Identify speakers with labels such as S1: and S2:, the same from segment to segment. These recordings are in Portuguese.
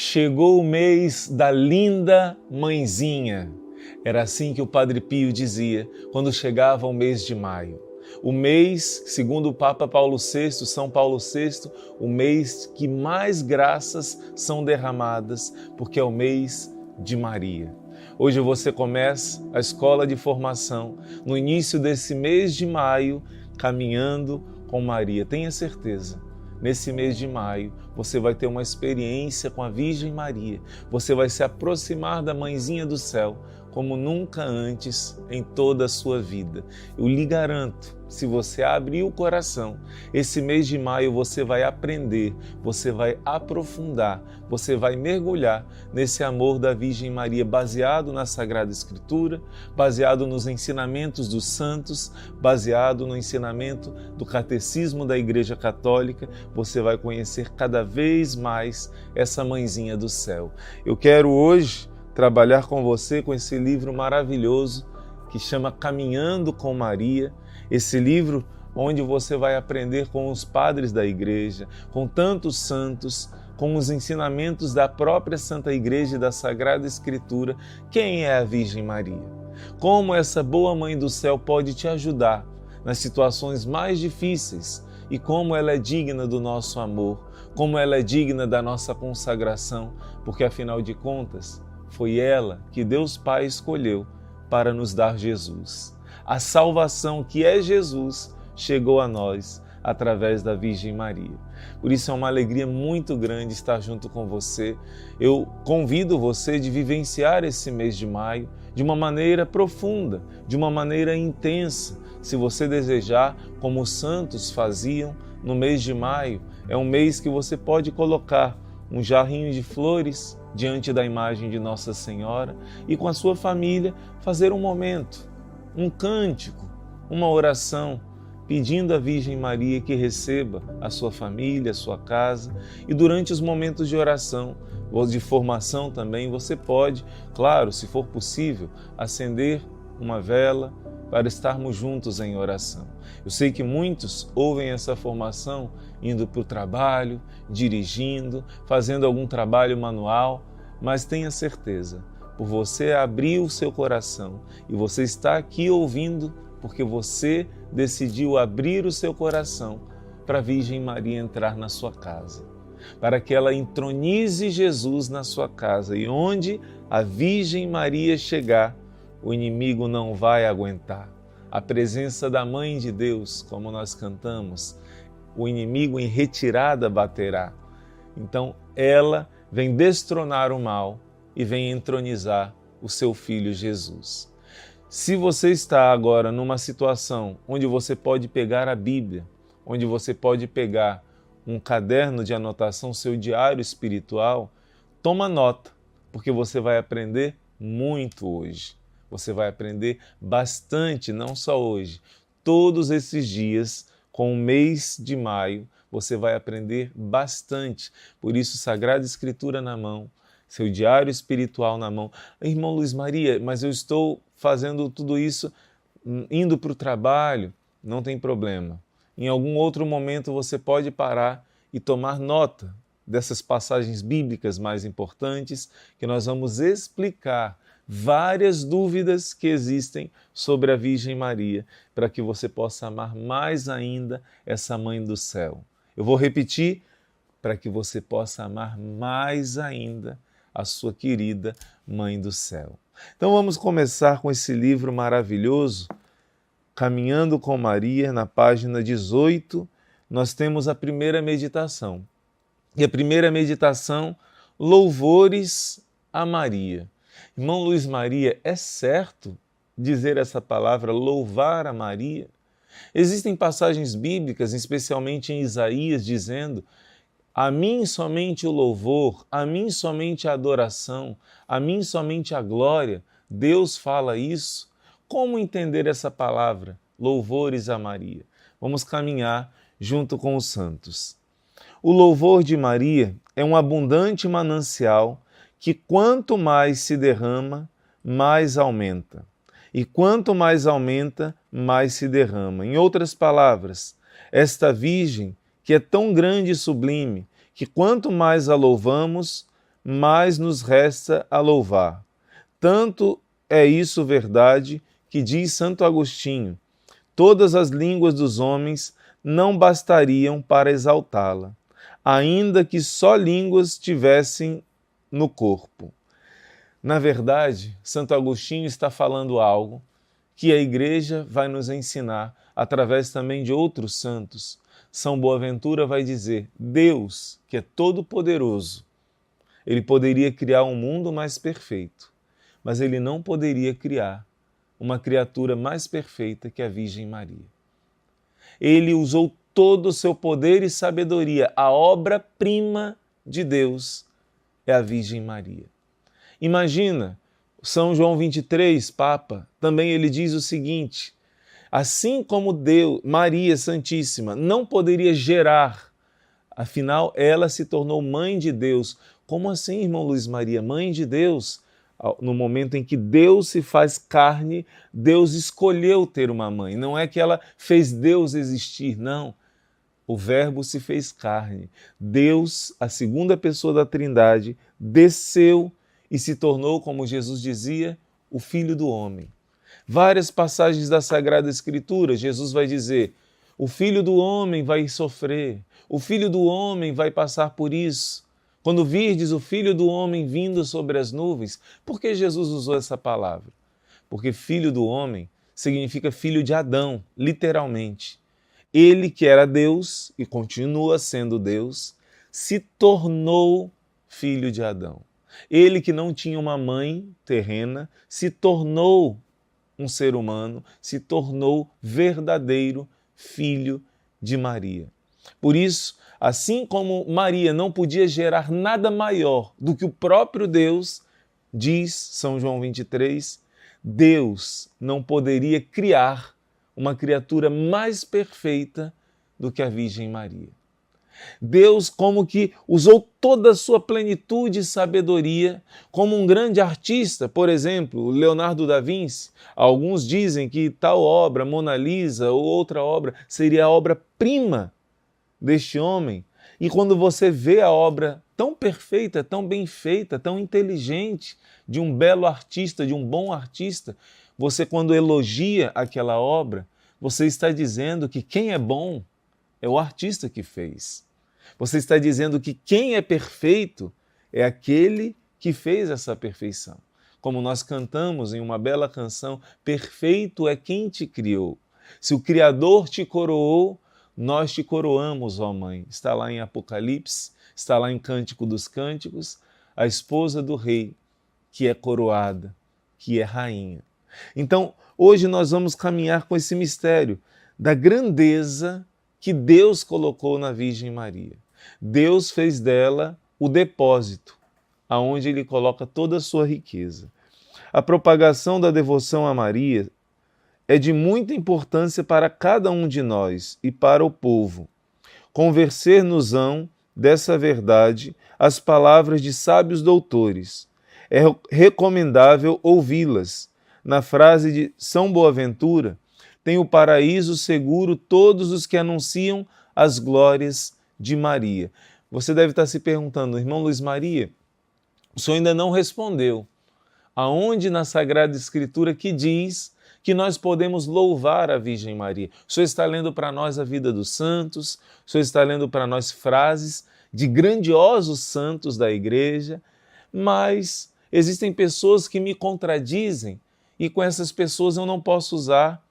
S1: Chegou o mês da linda mãezinha. Era assim que o Padre Pio dizia quando chegava o mês de maio. O mês, segundo o Papa Paulo VI, São Paulo VI, o mês que mais graças são derramadas, porque é o mês de Maria. Hoje você começa a escola de formação, no início desse mês de maio, caminhando com Maria. Tenha certeza, nesse mês de maio, você vai ter uma experiência com a Virgem Maria. Você vai se aproximar da Mãezinha do Céu, como nunca antes em toda a sua vida. Eu lhe garanto, se você abrir o coração, esse mês de maio você vai aprender, você vai aprofundar, você vai mergulhar nesse amor da Virgem Maria, baseado na Sagrada Escritura, baseado nos ensinamentos dos santos, baseado no ensinamento do Catecismo da Igreja Católica. Você vai conhecer cada vez mais essa Mãezinha do Céu. Eu quero hoje trabalhar com você com esse livro maravilhoso que chama Caminhando com Maria, esse livro onde você vai aprender com os padres da Igreja, com tantos santos, com os ensinamentos da própria Santa Igreja e da Sagrada Escritura, quem é a Virgem Maria. Como essa boa Mãe do Céu pode te ajudar nas situações mais difíceis e como ela é digna do nosso amor, como ela é digna da nossa consagração, porque afinal de contas, foi ela que Deus Pai escolheu para nos dar Jesus. A salvação que é Jesus chegou a nós através da Virgem Maria. Por isso é uma alegria muito grande estar junto com você. Eu convido você de vivenciar esse mês de maio de uma maneira profunda, de uma maneira intensa. Se você desejar, como os santos faziam no mês de maio, é um mês que você pode colocar um jarrinho de flores diante da imagem de Nossa Senhora e com a sua família fazer um momento, um cântico, uma oração, pedindo à Virgem Maria que receba a sua família, a sua casa. E durante os momentos de oração, ou de formação também, você pode, claro, se for possível, acender uma vela para estarmos juntos em oração. Eu sei que muitos ouvem essa formação indo para o trabalho, dirigindo, fazendo algum trabalho manual, mas tenha certeza, por você abrir o seu coração e você está aqui ouvindo porque você decidiu abrir o seu coração para a Virgem Maria entrar na sua casa, para que ela entronize Jesus na sua casa e onde a Virgem Maria chegar, o inimigo não vai aguentar. A presença da Mãe de Deus, como nós cantamos, o inimigo em retirada baterá. Então ela vem destronar o mal e vem entronizar o seu Filho Jesus. Se você está agora numa situação onde você pode pegar a Bíblia, onde você pode pegar um caderno de anotação, seu diário espiritual, toma nota, porque você vai aprender muito hoje. Você vai aprender bastante, não só hoje. Todos esses dias, com o mês de maio, você vai aprender bastante. Por isso, Sagrada Escritura na mão, seu diário espiritual na mão. Irmão Luiz Maria, mas eu estou fazendo tudo isso indo para o trabalho. Não tem problema. Em algum outro momento você pode parar e tomar nota dessas passagens bíblicas mais importantes que nós vamos explicar várias dúvidas que existem sobre a Virgem Maria, para que você possa amar mais ainda essa Mãe do Céu. Eu vou repetir, para que você possa amar mais ainda a sua querida Mãe do Céu. Então vamos começar com esse livro maravilhoso, Caminhando com Maria, na página 18, nós temos a primeira meditação. E a primeira meditação, Louvores a Maria. Irmão Luiz Maria, é certo dizer essa palavra, louvar a Maria? Existem passagens bíblicas, especialmente em Isaías, dizendo: a mim somente o louvor, a mim somente a adoração, a mim somente a glória. Deus fala isso. Como entender essa palavra, louvores a Maria? Vamos caminhar junto com os santos. O louvor de Maria é um abundante manancial que quanto mais se derrama, mais aumenta. E quanto mais aumenta, mais se derrama. Em outras palavras, esta Virgem, que é tão grande e sublime, que quanto mais a louvamos, mais nos resta a louvar. Tanto é isso verdade que diz Santo Agostinho: todas as línguas dos homens não bastariam para exaltá-la, ainda que só línguas tivessem no corpo. Na verdade, Santo Agostinho está falando algo que a Igreja vai nos ensinar através também de outros santos. São Boaventura vai dizer: Deus, que é todo-poderoso, ele poderia criar um mundo mais perfeito, mas ele não poderia criar uma criatura mais perfeita que a Virgem Maria. Ele usou todo o seu poder e sabedoria. A obra-prima de Deus é a Virgem Maria. Imagina, São João 23, Papa, também ele diz o seguinte: assim como Deus, Maria Santíssima, não poderia gerar, afinal ela se tornou mãe de Deus. Como assim, irmão Luiz Maria? Mãe de Deus? No momento em que Deus se faz carne, Deus escolheu ter uma mãe. Não é que ela fez Deus existir, não. O Verbo se fez carne. Deus, a segunda pessoa da Trindade, desceu e se tornou, como Jesus dizia, o Filho do Homem. Várias passagens da Sagrada Escritura, Jesus vai dizer: o Filho do Homem vai sofrer, o Filho do Homem vai passar por isso. Quando virdes o Filho do Homem vindo sobre as nuvens, por que Jesus usou essa palavra? Porque Filho do Homem significa filho de Adão, literalmente. Ele que era Deus e continua sendo Deus, se tornou filho de Adão. Ele que não tinha uma mãe terrena, se tornou um ser humano, se tornou verdadeiro filho de Maria. Por isso, assim como Maria não podia gerar nada maior do que o próprio Deus, diz São João 23, Deus não poderia criar uma criatura mais perfeita do que a Virgem Maria. Deus como que usou toda a sua plenitude e sabedoria, como um grande artista, por exemplo, Leonardo da Vinci. Alguns dizem que tal obra, Mona Lisa ou outra obra, seria a obra-prima deste homem. E quando você vê a obra tão perfeita, tão bem feita, tão inteligente, de um belo artista, de um bom artista, você quando elogia aquela obra, você está dizendo que quem é bom é o artista que fez. Você está dizendo que quem é perfeito é aquele que fez essa perfeição. Como nós cantamos em uma bela canção, perfeito é quem te criou. Se o Criador te coroou, nós te coroamos, ó Mãe. Está lá em Apocalipse, está lá em Cântico dos Cânticos, a esposa do rei, que é coroada, que é rainha. Então, hoje nós vamos caminhar com esse mistério da grandeza que Deus colocou na Virgem Maria. Deus fez dela o depósito, aonde Ele coloca toda a sua riqueza. A propagação da devoção a Maria é de muita importância para cada um de nós e para o povo. Convencer-nos-ão dessa verdade as palavras de sábios doutores. É recomendável ouvi-las. Na frase de São Boaventura, tem o paraíso seguro todos os que anunciam as glórias de Maria. Você deve estar se perguntando, irmão Luiz Maria, o senhor ainda não respondeu. Aonde na Sagrada Escritura que diz que nós podemos louvar a Virgem Maria? O senhor está lendo para nós a vida dos santos, o senhor está lendo para nós frases de grandiosos santos da Igreja, mas existem pessoas que me contradizem e com essas pessoas eu não posso usar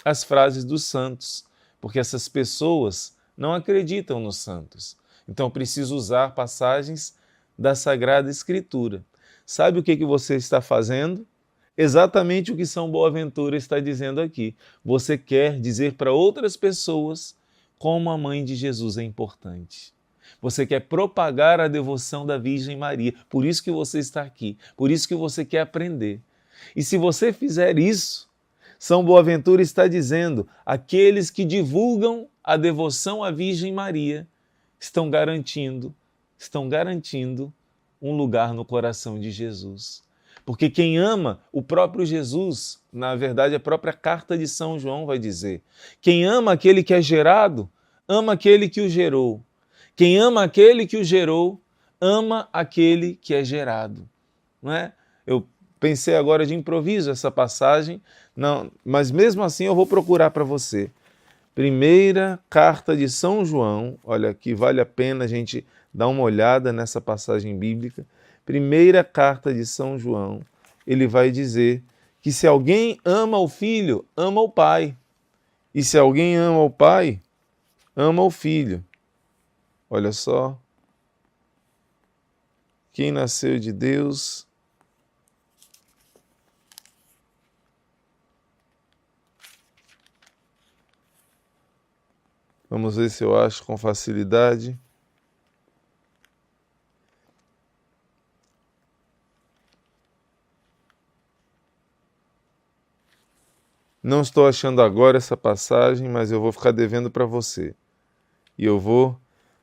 S1: as frases dos santos, porque essas pessoas não acreditam nos santos. Então, preciso usar passagens da Sagrada Escritura. Sabe o que você está fazendo? Exatamente o que São Boaventura está dizendo aqui. Você quer dizer para outras pessoas como a mãe de Jesus é importante. Você quer propagar a devoção da Virgem Maria. Por isso que você está aqui. Por isso que você quer aprender. E se você fizer isso, São Boaventura está dizendo, aqueles que divulgam a devoção à Virgem Maria estão garantindo um lugar no coração de Jesus. Porque quem ama o próprio Jesus, na verdade a própria carta de São João vai dizer, quem ama aquele que é gerado, ama aquele que o gerou. Quem ama aquele que o gerou, ama aquele que é gerado. Não é? Eu pensei agora de improviso essa passagem, não, mas mesmo assim eu vou procurar para você. Primeira carta de São João, olha aqui, vale a pena a gente dar uma olhada nessa passagem bíblica. Primeira carta de São João, ele vai dizer que se alguém ama o Filho, ama o Pai. E se alguém ama o Pai, ama o Filho. Olha só. Quem nasceu de Deus vamos ver se eu acho com facilidade. Não estou achando agora essa passagem, mas eu vou ficar devendo para você. E eu vou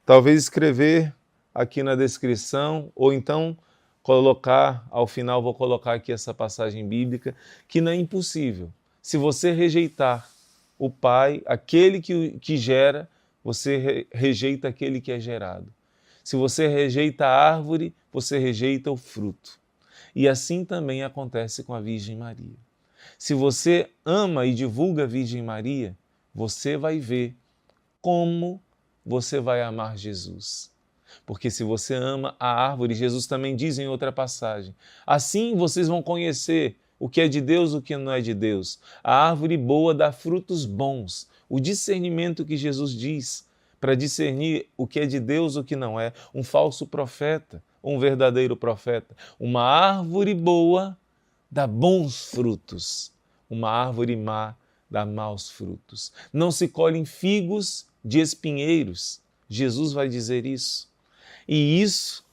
S1: talvez escrever aqui na descrição, ou então colocar, ao final vou colocar aqui essa passagem bíblica, que não é impossível. Se você rejeitar o Pai, aquele que gera, você rejeita aquele que é gerado. Se você rejeita a árvore, você rejeita o fruto. E assim também acontece com a Virgem Maria. Se você ama e divulga a Virgem Maria, você vai ver como você vai amar Jesus. Porque se você ama a árvore, Jesus também diz em outra passagem, assim vocês vão conhecer o que é de Deus e o que não é de Deus. A árvore boa dá frutos bons. O discernimento que Jesus diz para discernir o que é de Deus e o que não é. Um falso profeta, um verdadeiro profeta. Uma árvore boa dá bons frutos. Uma árvore má dá maus frutos. Não se colhem figos de espinheiros. Jesus vai dizer isso. E isso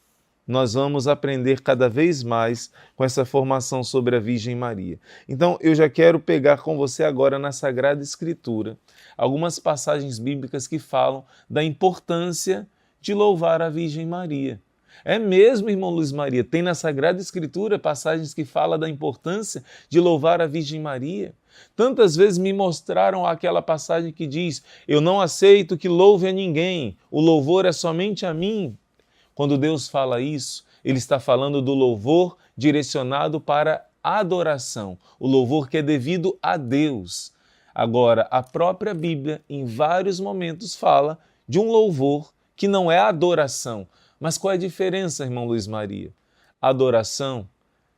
S1: nós vamos aprender cada vez mais com essa formação sobre a Virgem Maria. Então, eu já quero pegar com você agora na Sagrada Escritura algumas passagens bíblicas que falam da importância de louvar a Virgem Maria. É mesmo, irmão Luiz Maria, tem na Sagrada Escritura passagens que falam da importância de louvar a Virgem Maria. Tantas vezes me mostraram aquela passagem que diz, eu não aceito que louve a ninguém, o louvor é somente a mim. Quando Deus fala isso, Ele está falando do louvor direcionado para a adoração, o louvor que é devido a Deus. Agora, a própria Bíblia, em vários momentos, fala de um louvor que não é adoração. Mas qual é a diferença, irmão Luiz Maria? Adoração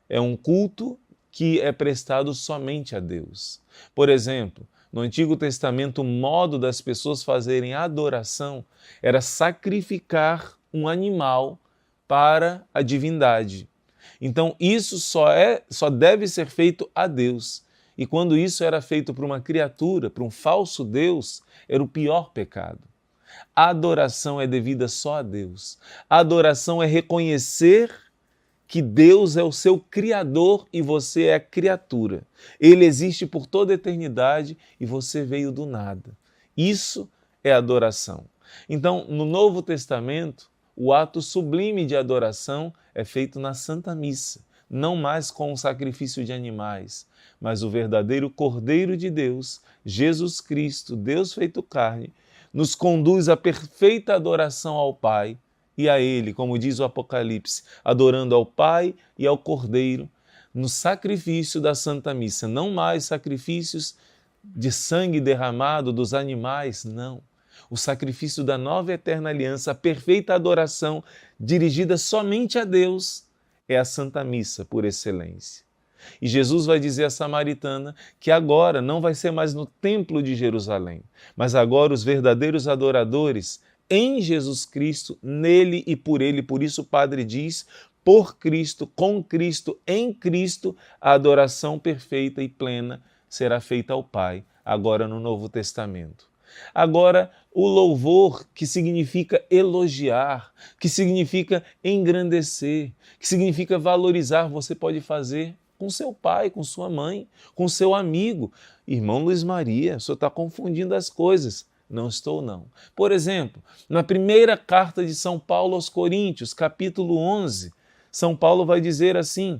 S1: é um culto que é prestado somente a Deus. Por exemplo, no Antigo Testamento, o modo das pessoas fazerem adoração era sacrificar um animal para a divindade. Então, isso só deve ser feito a Deus. E quando isso era feito para uma criatura, para um falso Deus, era o pior pecado. A adoração é devida só a Deus. A adoração é reconhecer que Deus é o seu Criador e você é a criatura. Ele existe por toda a eternidade e você veio do nada. Isso é adoração. Então, no Novo Testamento, o ato sublime de adoração é feito na Santa Missa, não mais com o sacrifício de animais, mas o verdadeiro Cordeiro de Deus, Jesus Cristo, Deus feito carne, nos conduz à perfeita adoração ao Pai e a Ele, como diz o Apocalipse, adorando ao Pai e ao Cordeiro, no sacrifício da Santa Missa, não mais sacrifícios de sangue derramado dos animais, não. O sacrifício da nova e eterna aliança, a perfeita adoração dirigida somente a Deus, é a Santa Missa por excelência. E Jesus vai dizer à samaritana que agora não vai ser mais no templo de Jerusalém, mas agora os verdadeiros adoradores em Jesus Cristo, nele e por ele. Por isso o Padre diz, por Cristo, com Cristo, em Cristo, a adoração perfeita e plena será feita ao Pai, agora no Novo Testamento. Agora, o louvor, que significa elogiar, que significa engrandecer, que significa valorizar, você pode fazer com seu pai, com sua mãe, com seu amigo. Irmão Luiz Maria, o senhor está confundindo as coisas. Não estou, não. Por exemplo, na primeira carta de São Paulo aos Coríntios, capítulo 11, São Paulo vai dizer assim,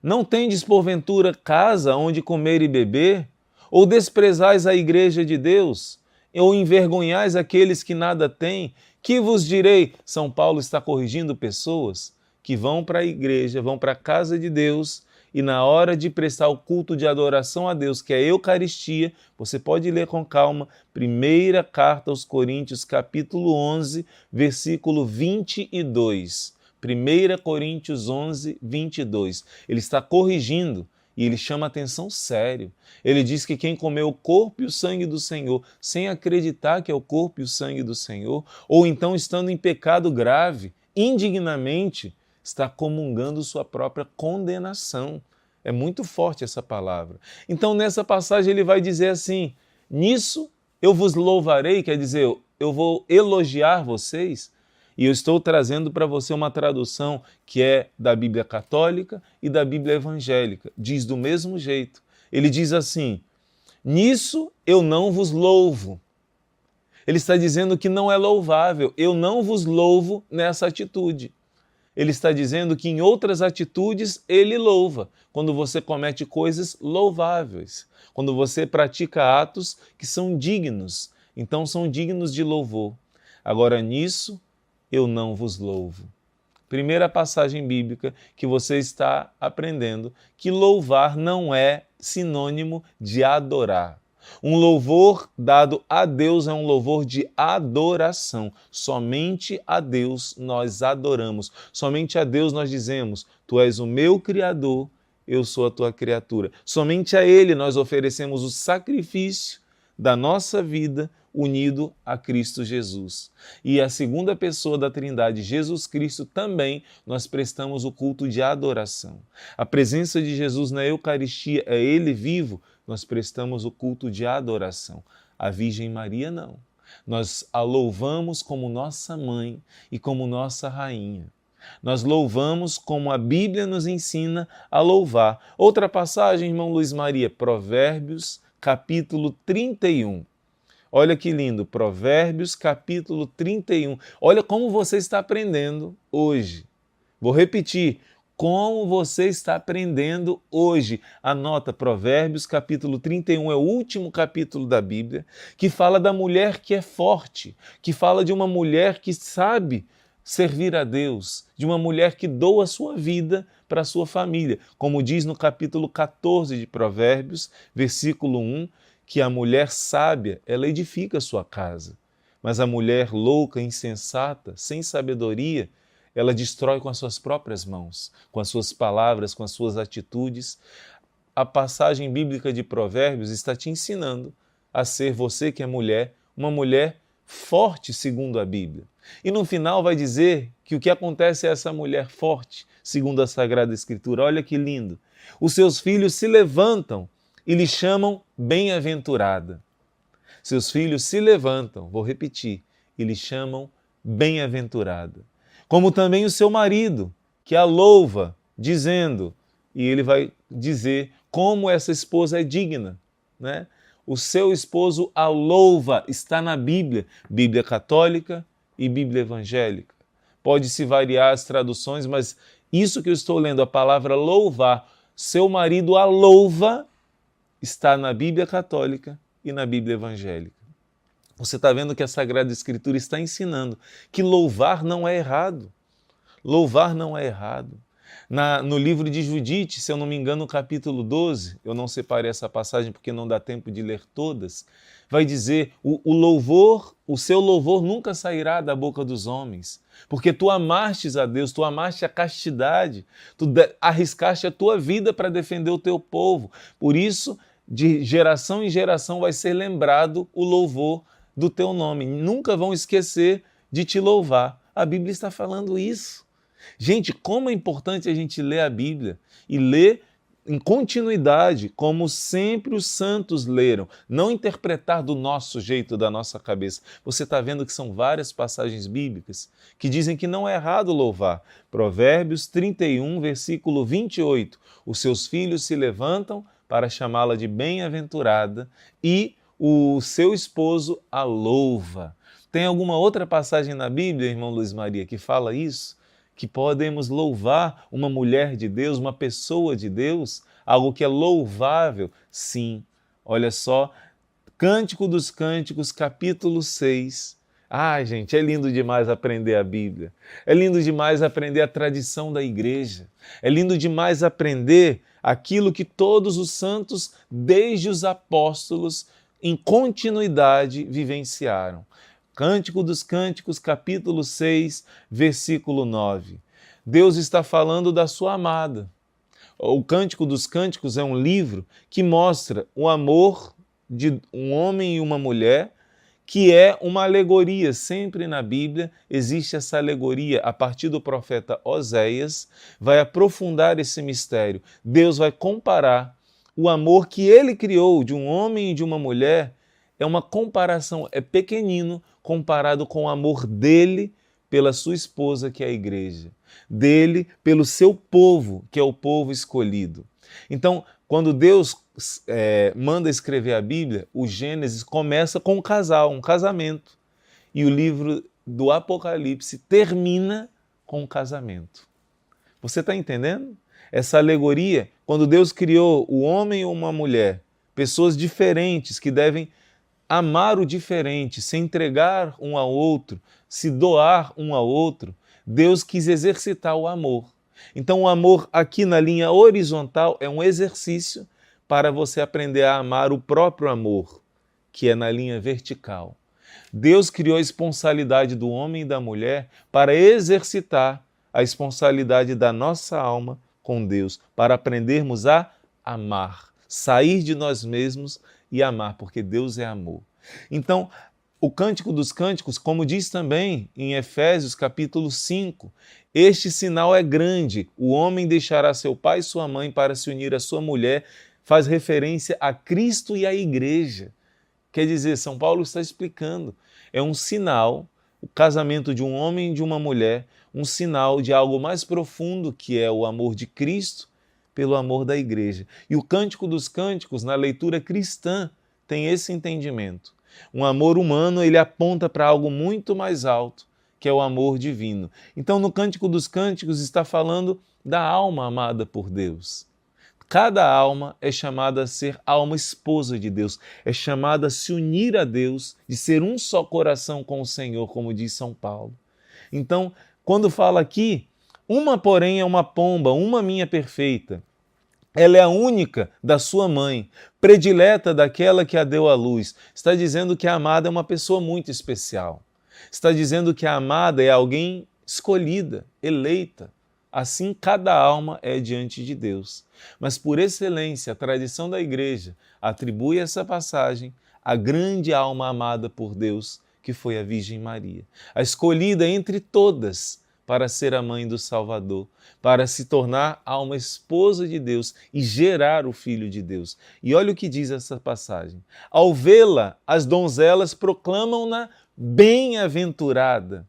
S1: não tendes porventura casa onde comer e beber? Ou desprezais a igreja de Deus? Ou envergonhais aqueles que nada têm? Que vos direi? São Paulo está corrigindo pessoas que vão para a igreja, vão para a casa de Deus e na hora de prestar o culto de adoração a Deus, que é a Eucaristia, você pode ler com calma, primeira carta aos Coríntios, capítulo 11, versículo 22. 1 Coríntios 11, 22. Ele está corrigindo e ele chama atenção sério. Ele diz que quem comeu o corpo e o sangue do Senhor, sem acreditar que é o corpo e o sangue do Senhor, ou então estando em pecado grave, indignamente, está comungando sua própria condenação. É muito forte essa palavra. Então, nessa passagem, ele vai dizer assim: nisso eu vos louvarei, quer dizer, eu vou elogiar vocês. E eu estou trazendo para você uma tradução que é da Bíblia Católica e da Bíblia Evangélica. Diz do mesmo jeito. Ele diz assim: nisso eu não vos louvo. Ele está dizendo que não é louvável. Eu não vos louvo nessa atitude. Ele está dizendo que em outras atitudes ele louva. Quando você comete coisas louváveis. Quando você pratica atos que são dignos. Então são dignos de louvor. Agora nisso eu não vos louvo. Primeira passagem bíblica que você está aprendendo que louvar não é sinônimo de adorar. Um louvor dado a Deus é um louvor de adoração. Somente a Deus nós adoramos. Somente a Deus nós dizemos: Tu és o meu Criador, eu sou a tua criatura. Somente a Ele nós oferecemos o sacrifício da nossa vida unido a Cristo Jesus. E a segunda pessoa da Trindade, Jesus Cristo, também nós prestamos o culto de adoração. A presença de Jesus na Eucaristia é Ele vivo, nós prestamos o culto de adoração. A Virgem Maria não. Nós a louvamos como nossa mãe e como nossa rainha. Nós louvamos como a Bíblia nos ensina a louvar. Outra passagem, irmão Luiz Maria, Provérbios, capítulo 31. Olha que lindo, Provérbios capítulo 31. Olha como você está aprendendo hoje. Vou repetir, como você está aprendendo hoje. Anota, Provérbios capítulo 31 é o último capítulo da Bíblia, que fala da mulher que é forte, que fala de uma mulher que sabe servir a Deus, de uma mulher que doa a sua vida para a sua família. Como diz no capítulo 14 de Provérbios, versículo 1, que a mulher sábia, ela edifica a sua casa, mas a mulher louca, insensata, sem sabedoria, ela destrói com as suas próprias mãos, com as suas palavras, com as suas atitudes. A passagem bíblica de Provérbios está te ensinando a ser você que é mulher, uma mulher forte segundo a Bíblia. E no final vai dizer que o que acontece a essa mulher forte, segundo a Sagrada Escritura. Olha que lindo. Os seus filhos se levantam e lhe chamam bem-aventurada. Seus filhos se levantam, vou repetir, e lhe chamam bem-aventurada. Como também o seu marido, que a louva, dizendo, e ele vai dizer como essa esposa é digna, né? O seu esposo a louva, está na Bíblia, Bíblia católica e Bíblia evangélica. Pode-se variar as traduções, mas isso que eu estou lendo, a palavra louvar, seu marido a louva, está na Bíblia católica e na Bíblia evangélica. Você está vendo que a Sagrada Escritura está ensinando que louvar não é errado. Louvar não é errado. No livro de Judite, se eu não me engano, no capítulo 12, eu não separei essa passagem porque não dá tempo de ler todas, vai dizer, o louvor, o seu louvor nunca sairá da boca dos homens, porque tu amastes a Deus, tu amaste a castidade, tu arriscaste a tua vida para defender o teu povo. Por isso, de geração em geração vai ser lembrado o louvor do teu nome. Nunca vão esquecer de te louvar. A Bíblia está falando isso. Gente, como é importante a gente ler a Bíblia e ler em continuidade, como sempre os santos leram, não interpretar do nosso jeito, da nossa cabeça. Você está vendo que são várias passagens bíblicas que dizem que não é errado louvar. Provérbios 31, versículo 28. Os seus filhos se levantam para chamá-la de bem-aventurada e o seu esposo a louva. Tem alguma outra passagem na Bíblia, irmão Luiz Maria, que fala isso? Que podemos louvar uma mulher de Deus, uma pessoa de Deus, algo que é louvável? Sim. Olha só, Cântico dos Cânticos, capítulo 6, Ai, gente, é lindo demais aprender a Bíblia. É lindo demais aprender a tradição da igreja. É lindo demais aprender aquilo que todos os santos, desde os apóstolos, em continuidade vivenciaram. Cântico dos Cânticos, capítulo 6, versículo 9. Deus está falando da sua amada. O Cântico dos Cânticos é um livro que mostra o amor de um homem e uma mulher, que é uma alegoria. Sempre na Bíblia existe essa alegoria. A partir do profeta Oséias, vai aprofundar esse mistério. Deus vai comparar o amor que ele criou de um homem e de uma mulher. É uma comparação, é pequenino comparado com o amor dele pela sua esposa, que é a igreja. Dele pelo seu povo, que é o povo escolhido. Então, quando Deus manda escrever a Bíblia, o Gênesis começa com um casal, um casamento. E o livro do Apocalipse termina com um casamento. Você está entendendo? Essa alegoria, quando Deus criou o homem e uma mulher, pessoas diferentes que devem amar o diferente, se entregar um ao outro, se doar um ao outro, Deus quis exercitar o amor. Então o amor aqui na linha horizontal é um exercício para você aprender a amar o próprio amor, que é na linha vertical. Deus criou a esponsalidade do homem e da mulher para exercitar a esponsalidade da nossa alma com Deus, para aprendermos a amar, sair de nós mesmos e amar, porque Deus é amor. Então, o Cântico dos Cânticos, como diz também em Efésios capítulo 5, este sinal é grande, o homem deixará seu pai e sua mãe para se unir à sua mulher, faz referência a Cristo e à igreja. Quer dizer, São Paulo está explicando, é um sinal, o casamento de um homem e de uma mulher, um sinal de algo mais profundo, que é o amor de Cristo pelo amor da igreja. E o Cântico dos Cânticos, na leitura cristã, tem esse entendimento. Um amor humano, ele aponta para algo muito mais alto, que é o amor divino. Então, no Cântico dos Cânticos está falando da alma amada por Deus. Cada alma é chamada a ser alma esposa de Deus, é chamada a se unir a Deus, de ser um só coração com o Senhor, como diz São Paulo. Então, quando fala aqui, uma porém é uma pomba, uma minha perfeita. Ela é a única da sua mãe, predileta daquela que a deu à luz. Está dizendo que a amada é uma pessoa muito especial. Está dizendo que a amada é alguém escolhida, eleita. Assim, cada alma é diante de Deus. Mas, por excelência, a tradição da igreja atribui essa passagem à grande alma amada por Deus, que foi a Virgem Maria. A escolhida entre todas para ser a mãe do Salvador, para se tornar alma esposa de Deus e gerar o Filho de Deus. E olha o que diz essa passagem. Ao vê-la, as donzelas proclamam-na bem-aventurada.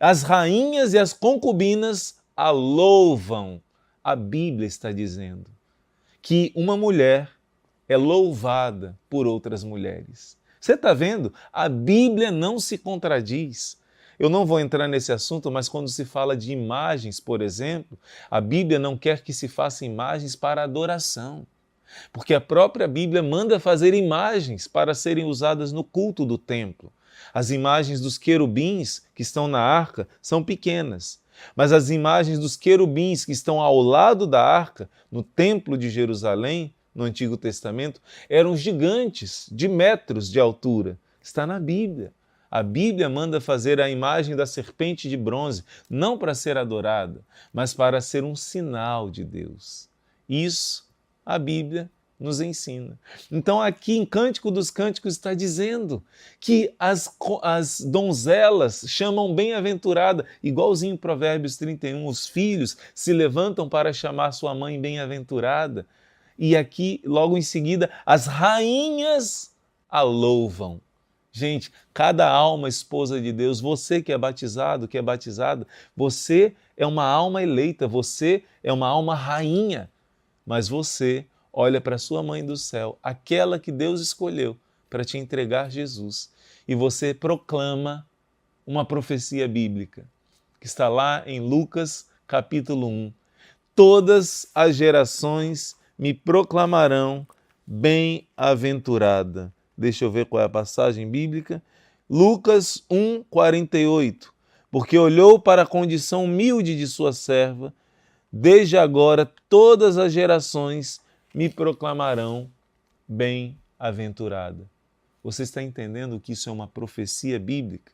S1: As rainhas e as concubinas a louvam. A Bíblia está dizendo que uma mulher é louvada por outras mulheres. Você está vendo? A Bíblia não se contradiz. Eu não vou entrar nesse assunto, mas quando se fala de imagens, por exemplo, a Bíblia não quer que se faça imagens para adoração, porque a própria Bíblia manda fazer imagens para serem usadas no culto do templo. As imagens dos querubins que estão na arca são pequenas, mas as imagens dos querubins que estão ao lado da arca, no templo de Jerusalém, no Antigo Testamento, eram gigantes, de metros de altura. Está na Bíblia. A Bíblia manda fazer a imagem da serpente de bronze, não para ser adorada, mas para ser um sinal de Deus. Isso a Bíblia nos ensina. Então aqui em Cântico dos Cânticos está dizendo que as donzelas chamam bem-aventurada, igualzinho em Provérbios 31, os filhos se levantam para chamar sua mãe bem-aventurada. E aqui, logo em seguida, as rainhas a louvam. Gente, cada alma esposa de Deus, você que é batizado, que é batizada, você é uma alma eleita, você é uma alma rainha, mas você olha para sua mãe do céu, aquela que Deus escolheu para te entregar Jesus, e você proclama uma profecia bíblica, que está lá em Lucas capítulo 1. Todas as gerações me proclamarão bem-aventurada. Deixa eu ver qual é a passagem bíblica. Lucas 1:48. Porque olhou para a condição humilde de sua serva, desde agora todas as gerações me proclamarão bem-aventurada. Você está entendendo que isso é uma profecia bíblica?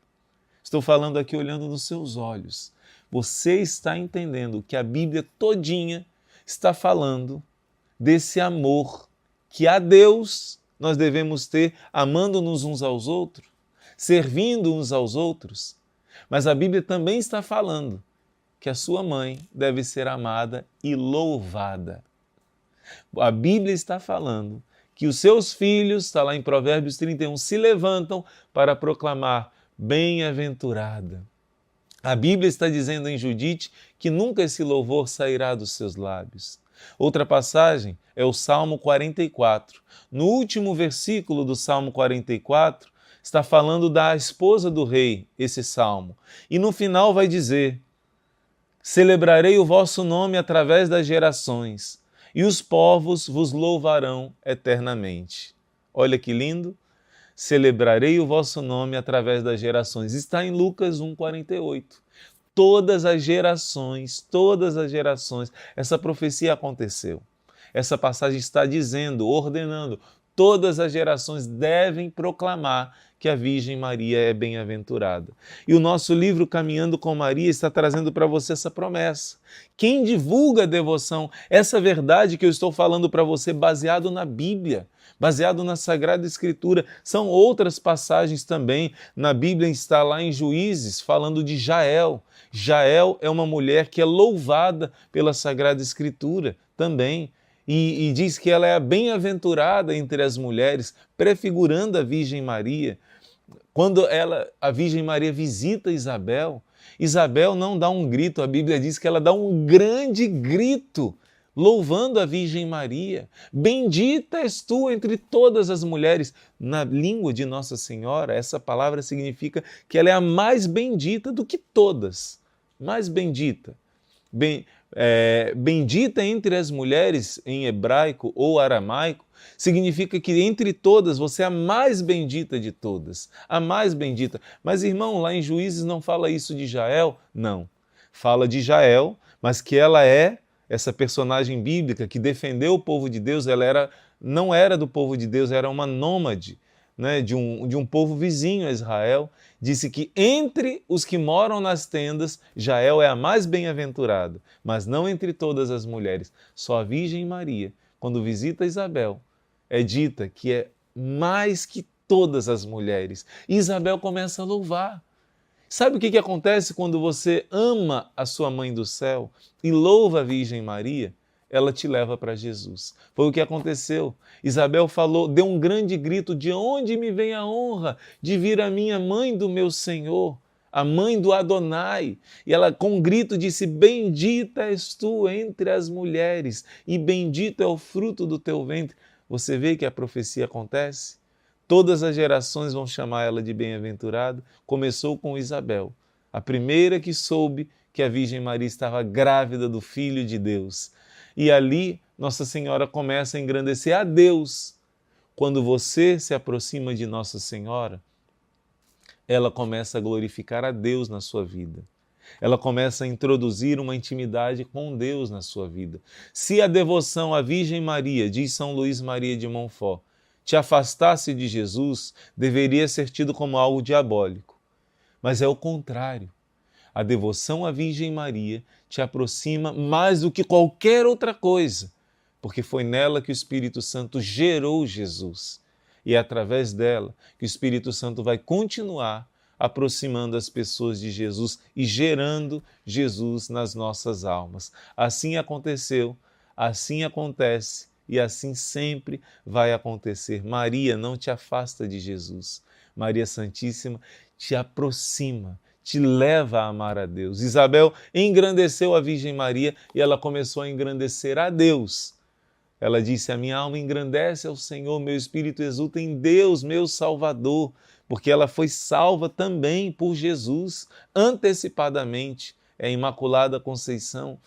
S1: Estou falando aqui olhando nos seus olhos. Você está entendendo que a Bíblia todinha está falando desse amor que a Deus nós devemos ter, amando-nos uns aos outros, servindo uns aos outros. Mas a Bíblia também está falando que a sua mãe deve ser amada e louvada. A Bíblia está falando que os seus filhos, está lá em Provérbios 31, se levantam para proclamar bem-aventurada. A Bíblia está dizendo em Judite que nunca esse louvor sairá dos seus lábios. Outra passagem é o Salmo 44. No último versículo do Salmo 44, está falando da esposa do rei, esse salmo. E no final vai dizer: celebrarei o vosso nome através das gerações, e os povos vos louvarão eternamente. Olha que lindo! Celebrarei o vosso nome através das gerações. Está em Lucas 1:48. Todas as gerações, essa profecia aconteceu. Essa passagem está dizendo, ordenando, todas as gerações devem proclamar que a Virgem Maria é bem-aventurada. E o nosso livro Caminhando com Maria está trazendo para você essa promessa. Quem divulga a devoção, essa verdade que eu estou falando para você, baseado na Bíblia, baseado na Sagrada Escritura, são outras passagens também. Na Bíblia está lá em Juízes, falando de Jael. Jael é uma mulher que é louvada pela Sagrada Escritura também. E diz que ela é a bem-aventurada entre as mulheres, prefigurando a Virgem Maria. Quando a Virgem Maria visita Isabel, Isabel não dá um grito, a Bíblia diz que ela dá um grande grito, louvando a Virgem Maria. Bendita és tu entre todas as mulheres. Na língua de Nossa Senhora, essa palavra significa que ela é a mais bendita do que todas. Mais bendita. Bendita entre as mulheres, em hebraico ou aramaico, significa que entre todas você é a mais bendita de todas, a mais bendita. Mas, irmão, lá em Juízes não fala isso de Jael? Não. Fala de Jael, mas que ela é essa personagem bíblica que defendeu o povo de Deus. Ela não era do povo de Deus, era uma nômade, né, de um povo vizinho a Israel. Disse que entre os que moram nas tendas, Jael é a mais bem-aventurada, mas não entre todas as mulheres. Só a Virgem Maria, quando visita Isabel, é dita que é mais que todas as mulheres. E Isabel começa a louvar. Sabe o que acontece quando você ama a sua mãe do céu e louva a Virgem Maria? Ela te leva para Jesus. Foi o que aconteceu. Isabel falou, deu um grande grito: de onde me vem a honra de vir a minha mãe do meu Senhor, a mãe do Adonai? E ela com um grito disse: bendita és tu entre as mulheres e bendito é o fruto do teu ventre. Você vê que a profecia acontece? Todas as gerações vão chamar ela de bem-aventurada. Começou com Isabel, a primeira que soube que a Virgem Maria estava grávida do Filho de Deus. E ali Nossa Senhora começa a engrandecer a Deus. Quando você se aproxima de Nossa Senhora, ela começa a glorificar a Deus na sua vida. Ela começa a introduzir uma intimidade com Deus na sua vida. Se a devoção à Virgem Maria, diz São Luís Maria de Montfort, te afastasse de Jesus, deveria ser tido como algo diabólico. Mas é o contrário. A devoção à Virgem Maria te aproxima mais do que qualquer outra coisa, porque foi nela que o Espírito Santo gerou Jesus. E é através dela que o Espírito Santo vai continuar aproximando as pessoas de Jesus e gerando Jesus nas nossas almas. Assim aconteceu, assim acontece e assim sempre vai acontecer. Maria não te afasta de Jesus. Maria Santíssima te aproxima, te leva a amar a Deus. Isabel engrandeceu a Virgem Maria e ela começou a engrandecer a Deus. Ela disse: a minha alma engrandece ao Senhor, meu espírito exulta em Deus, meu Salvador, porque ela foi salva também por Jesus, antecipadamente, é a Imaculada Conceição.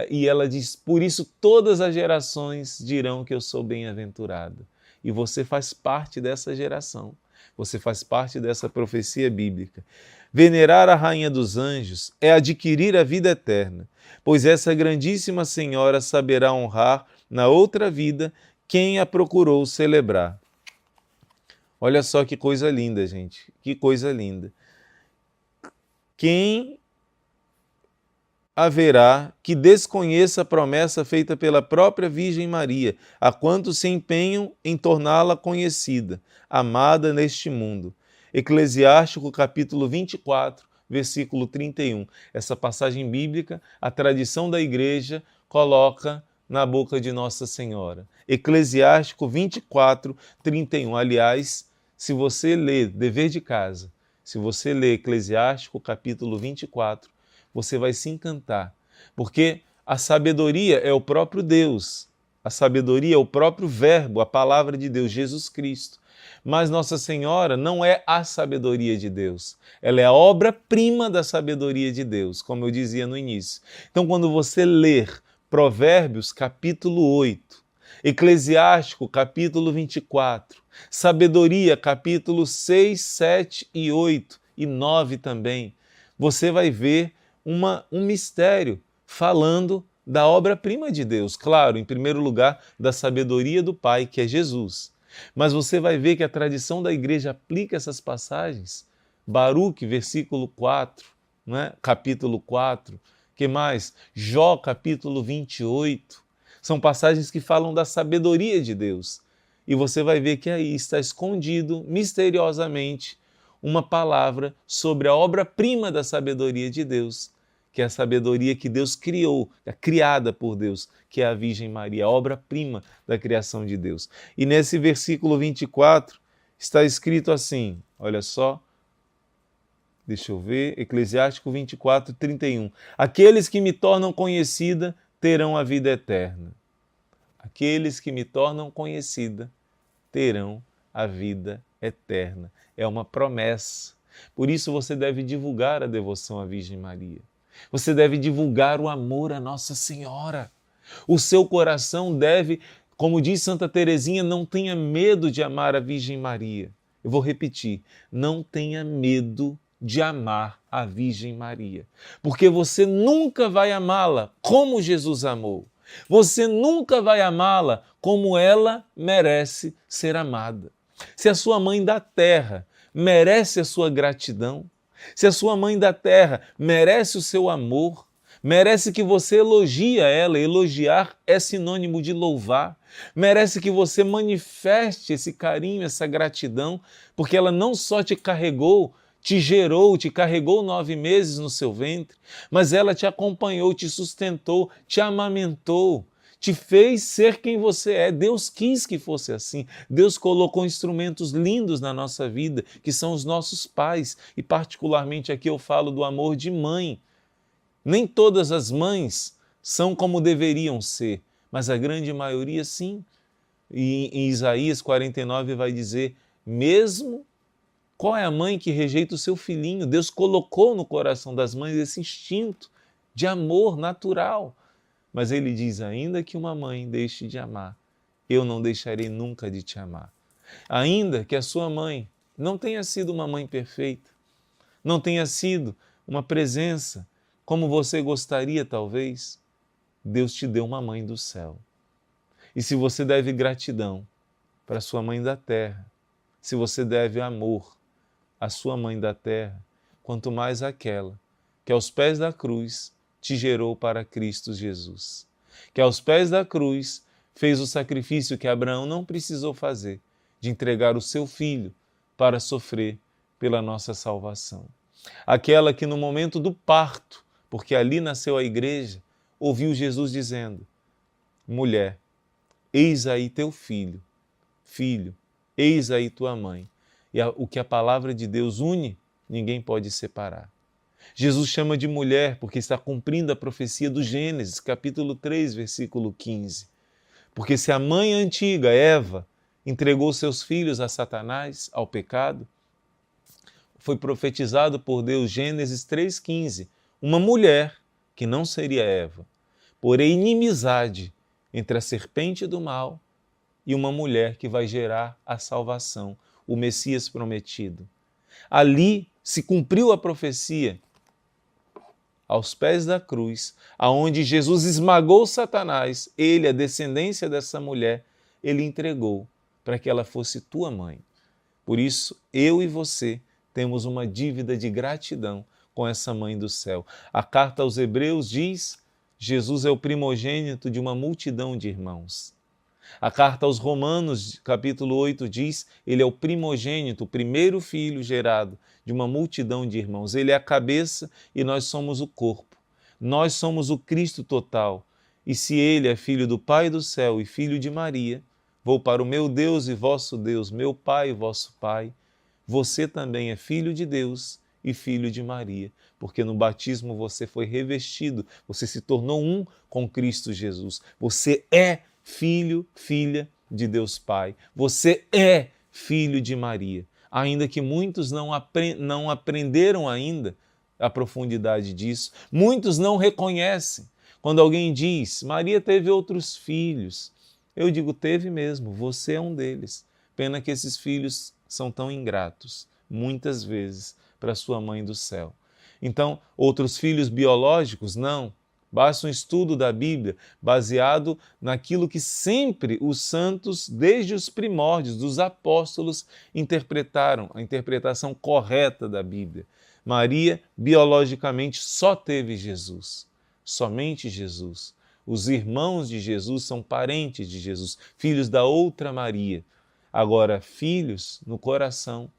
S1: E ela diz: por isso todas as gerações dirão que eu sou bem-aventurada. E você faz parte dessa geração. Você faz parte dessa profecia bíblica. Venerar a Rainha dos Anjos é adquirir a vida eterna, pois essa grandíssima Senhora saberá honrar na outra vida quem a procurou celebrar. Olha só que coisa linda, gente. Que coisa linda. Quem haverá que desconheça a promessa feita pela própria Virgem Maria, a quantos se empenham em torná-la conhecida, amada neste mundo. Eclesiástico capítulo 24, versículo 31. Essa passagem bíblica, a tradição da igreja coloca na boca de Nossa Senhora. Eclesiástico 24, 31. Aliás, se você ler, dever de casa, se você ler Eclesiástico capítulo 24, você vai se encantar, porque a sabedoria é o próprio Deus, a sabedoria é o próprio Verbo, a palavra de Deus, Jesus Cristo. Mas Nossa Senhora não é a sabedoria de Deus, ela é a obra-prima da sabedoria de Deus, como eu dizia no início. Então, quando você ler Provérbios capítulo 8, Eclesiástico capítulo 24, Sabedoria capítulo 6, 7 e 8 e 9 também, você vai ver um mistério falando da obra-prima de Deus. Claro, em primeiro lugar, da sabedoria do Pai, que é Jesus. Mas você vai ver que a tradição da igreja aplica essas passagens. Baruque, versículo 4, né? Capítulo 4. Que mais? Jó, capítulo 28. São passagens que falam da sabedoria de Deus. E você vai ver que aí está escondido, misteriosamente, uma palavra sobre a obra-prima da sabedoria de Deus, que é a sabedoria que Deus criou, é criada por Deus, que é a Virgem Maria, a obra-prima da criação de Deus. E nesse versículo 24 está escrito assim, olha só, deixa eu ver, Eclesiástico 24, 31. Aqueles que me tornam conhecida terão a vida eterna. Aqueles que me tornam conhecida terão a vida eterna. É uma promessa. Por isso você deve divulgar a devoção à Virgem Maria. Você deve divulgar o amor à Nossa Senhora. O seu coração deve, como diz Santa Teresinha, não tenha medo de amar a Virgem Maria. Eu vou repetir, não tenha medo de amar a Virgem Maria, porque você nunca vai amá-la como Jesus amou. Você nunca vai amá-la como ela merece ser amada. Se a sua mãe da terra merece a sua gratidão, se a sua mãe da terra merece o seu amor, merece que você elogie ela, elogiar é sinônimo de louvar, merece que você manifeste esse carinho, essa gratidão, porque ela não só te carregou, te gerou, te carregou 9 meses no seu ventre, mas ela te acompanhou, te sustentou, te amamentou, te fez ser quem você é. Deus quis que fosse assim. Deus colocou instrumentos lindos na nossa vida, que são os nossos pais. E particularmente aqui eu falo do amor de mãe. Nem todas as mães são como deveriam ser, mas a grande maioria sim. E em Isaías 49 vai dizer, mesmo qual é a mãe que rejeita o seu filhinho? Deus colocou no coração das mães esse instinto de amor natural. Mas ele diz, ainda que uma mãe deixe de amar, eu não deixarei nunca de te amar. Ainda que a sua mãe não tenha sido uma mãe perfeita, não tenha sido uma presença como você gostaria talvez, Deus te deu uma mãe do céu. E se você deve gratidão para sua mãe da terra, se você deve amor à sua mãe da terra, quanto mais àquela que aos pés da cruz te gerou para Cristo Jesus, que aos pés da cruz fez o sacrifício que Abraão não precisou fazer, de entregar o seu filho para sofrer pela nossa salvação. Aquela que no momento do parto, porque ali nasceu a igreja, ouviu Jesus dizendo, mulher, eis aí teu filho, filho, eis aí tua mãe. E o que a palavra de Deus une, ninguém pode separar. Jesus chama de mulher porque está cumprindo a profecia do Gênesis, capítulo 3, versículo 15. Porque se a mãe antiga, Eva, entregou seus filhos a Satanás, ao pecado, foi profetizado por Deus, Gênesis 3,15, uma mulher, que não seria Eva, porém inimizade entre a serpente do mal e uma mulher que vai gerar a salvação, o Messias prometido. Ali se cumpriu a profecia, aos pés da cruz, aonde Jesus esmagou Satanás, ele, a descendência dessa mulher, ele entregou para que ela fosse tua mãe. Por isso, eu e você temos uma dívida de gratidão com essa mãe do céu. A carta aos Hebreus diz: Jesus é o primogênito de uma multidão de irmãos. A carta aos Romanos, capítulo 8, diz: ele é o primogênito, o primeiro filho gerado de uma multidão de irmãos. Ele é a cabeça e nós somos o corpo. Nós somos o Cristo total. E se ele é filho do Pai do céu e filho de Maria, vou para o meu Deus e vosso Deus, meu Pai e vosso Pai, você também é filho de Deus e filho de Maria, porque no batismo você foi revestido, você se tornou um com Cristo Jesus. Você é filho, filha de Deus Pai. Você é filho de Maria. Ainda que muitos não aprenderam ainda a profundidade disso, muitos não reconhecem. Quando alguém diz, Maria teve outros filhos, eu digo, teve mesmo, você é um deles. Pena que esses filhos são tão ingratos, muitas vezes, para sua mãe do céu. Então, outros filhos biológicos, não. Basta um estudo da Bíblia baseado naquilo que sempre os santos, desde os primórdios dos apóstolos, interpretaram, a interpretação correta da Bíblia. Maria, biologicamente, só teve Jesus, somente Jesus. Os irmãos de Jesus são parentes de Jesus, filhos da outra Maria. Agora, filhos no coração,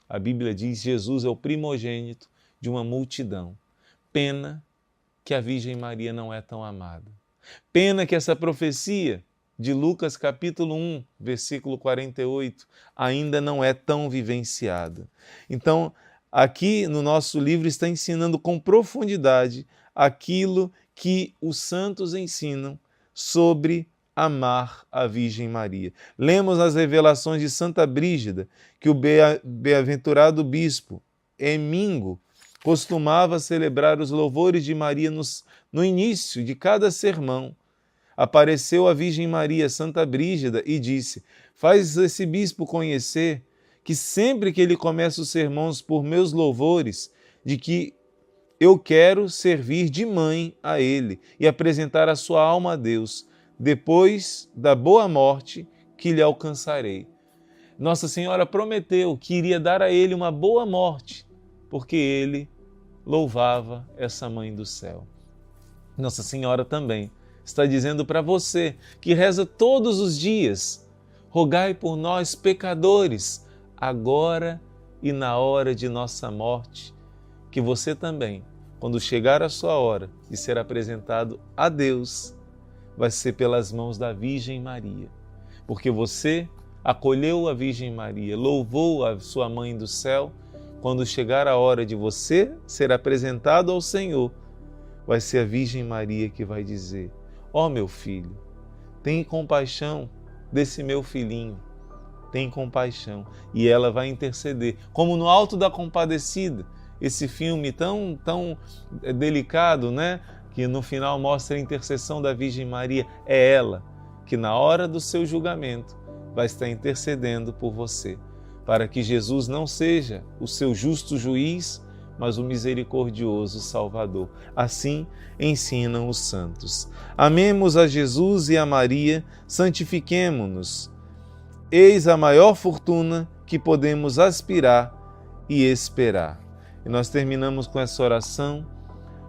S1: a Bíblia diz: Jesus é o primogênito de uma multidão. Pena que a Virgem Maria não é tão amada. Pena que essa profecia de Lucas capítulo 1, versículo 48, ainda não é tão vivenciada. Então, aqui no nosso livro está ensinando com profundidade aquilo que os santos ensinam sobre amar a Virgem Maria. Lemos nas revelações de Santa Brígida que o bem-aventurado bispo Emingo costumava celebrar os louvores de Maria no início de cada sermão. Apareceu a Virgem Maria, Santa Brígida, e disse: faz esse bispo conhecer que sempre que ele começa os sermões por meus louvores, de que eu quero servir de mãe a ele e apresentar a sua alma a Deus, depois da boa morte que lhe alcançarei. Nossa Senhora prometeu que iria dar a ele uma boa morte, porque ele louvava essa mãe do céu. Nossa Senhora também está dizendo para você que reza todos os dias: rogai por nós, pecadores, agora e na hora de nossa morte, que você também, quando chegar a sua hora de ser apresentado a Deus, vai ser pelas mãos da Virgem Maria, porque você acolheu a Virgem Maria, louvou a sua mãe do céu. Quando chegar a hora de você ser apresentado ao Senhor, vai ser a Virgem Maria que vai dizer: ó meu filho, tem compaixão desse meu filhinho, tem compaixão. E ela vai interceder, como no Alto da Compadecida, esse filme tão delicado, né? Que no final mostra a intercessão da Virgem Maria. É ela que na hora do seu julgamento vai estar intercedendo por você, para que Jesus não seja o seu justo juiz, mas o misericordioso Salvador. Assim ensinam os santos. Amemos a Jesus e a Maria, santifiquemo-nos. Eis a maior fortuna que podemos aspirar e esperar. E nós terminamos com essa oração.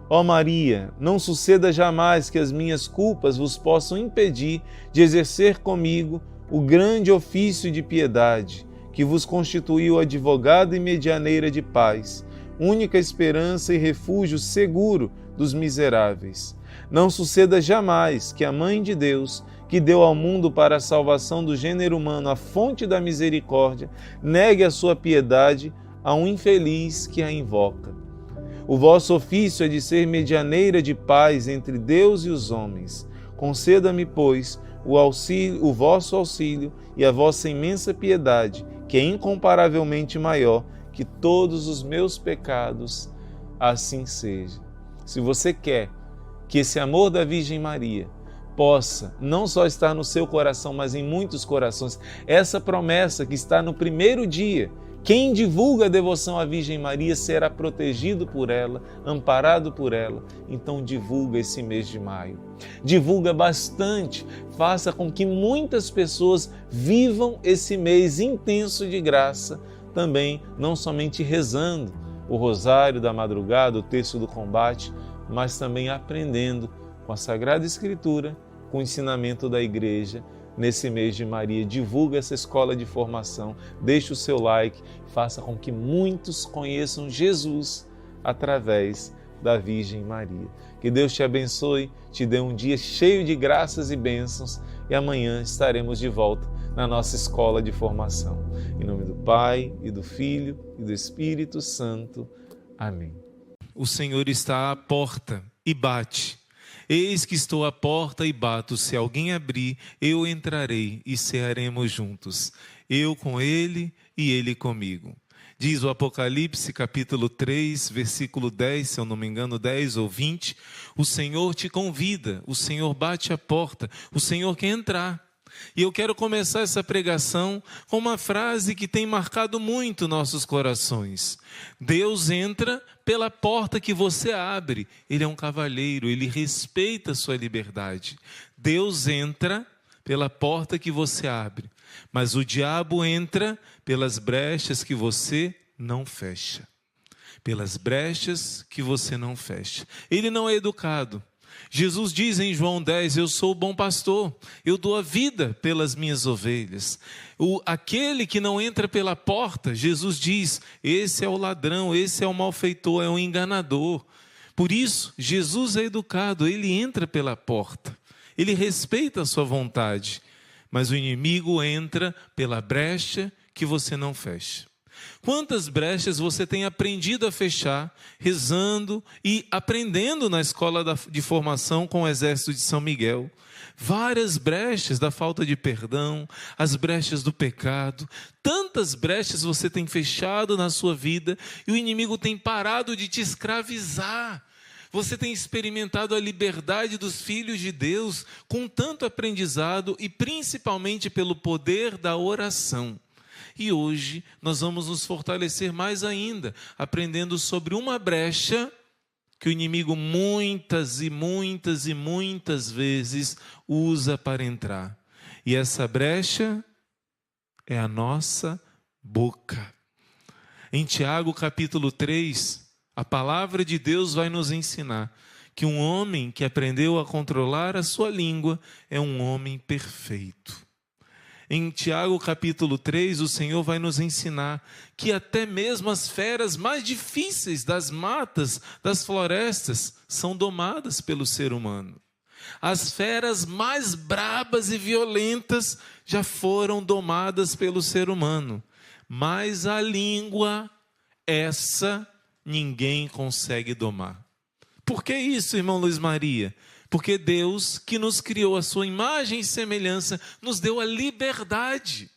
S1: Ó Maria, não suceda jamais que as minhas culpas vos possam impedir de exercer comigo o grande ofício de piedade, que vos constituiu advogada e medianeira de paz, única esperança e refúgio seguro dos miseráveis. Não suceda jamais que a Mãe de Deus, que deu ao mundo para a salvação do gênero humano a fonte da misericórdia, negue a sua piedade a um infeliz que a invoca. O vosso ofício é de ser medianeira de paz entre Deus e os homens. Conceda-me, pois, o vosso auxílio e a vossa imensa piedade, que é incomparavelmente maior que todos os meus pecados, assim seja. Se você quer que esse amor da Virgem Maria possa não só estar no seu coração, mas em muitos corações. Essa promessa que está no primeiro dia. Quem divulga a devoção à Virgem Maria será protegido por ela, amparado por ela. Então divulga esse mês de maio. Divulga bastante, faça com que muitas pessoas vivam esse mês intenso de graça, também não somente rezando o rosário da madrugada, o terço do combate, mas também aprendendo com a Sagrada Escritura, com o ensinamento da Igreja. Nesse mês de Maria, divulga essa escola de formação, deixe o seu like, faça com que muitos conheçam Jesus através da Virgem Maria. Que Deus te abençoe, te dê um dia cheio de graças e bênçãos e amanhã estaremos de volta na nossa escola de formação. Em nome do Pai, e do Filho, e do Espírito Santo. Amém.
S2: O Senhor está à porta e bate. Eis que estou à porta e bato. Se alguém abrir, eu entrarei e cearemos juntos. Eu com ele e ele comigo. Diz o Apocalipse, capítulo 3, versículo 10, se eu não me engano, 10 ou 20. O Senhor te convida, o Senhor bate a porta, o Senhor quer entrar. E eu quero começar essa pregação com uma frase que tem marcado muito nossos corações. Deus entra pela porta que você abre. Ele é um cavalheiro, ele respeita a sua liberdade. Deus entra pela porta que você abre, mas o diabo entra pelas brechas que você não fecha. Pelas brechas que você não fecha. Ele não é educado. Jesus diz em João 10, eu sou o bom pastor, eu dou a vida pelas minhas ovelhas. Aquele que não entra pela porta, Jesus diz, esse é o ladrão, esse é o malfeitor, é o enganador. Por isso, Jesus é educado, ele entra pela porta, ele respeita a sua vontade, mas o inimigo entra pela brecha que você não fecha. Quantas brechas você tem aprendido a fechar, rezando e aprendendo na escola de formação com o Exército de São Miguel? Várias brechas da falta de perdão, as brechas do pecado. Tantas brechas você tem fechado na sua vida e o inimigo tem parado de te escravizar. Você tem experimentado a liberdade dos filhos de Deus com tanto aprendizado e principalmente pelo poder da oração. E hoje nós vamos nos fortalecer mais ainda, aprendendo sobre uma brecha que o inimigo muitas e muitas e muitas vezes usa para entrar. E essa brecha é a nossa boca. Em Tiago capítulo 3, a palavra de Deus vai nos ensinar que um homem que aprendeu a controlar a sua língua é um homem perfeito. Em Tiago capítulo 3, o Senhor vai nos ensinar que até mesmo as feras mais difíceis das matas, das florestas, são domadas pelo ser humano. As feras mais brabas e violentas já foram domadas pelo ser humano. Mas a língua, essa ninguém consegue domar. Por que isso, irmão Luiz Maria? Porque Deus, que nos criou a sua imagem e semelhança, nos deu a liberdade.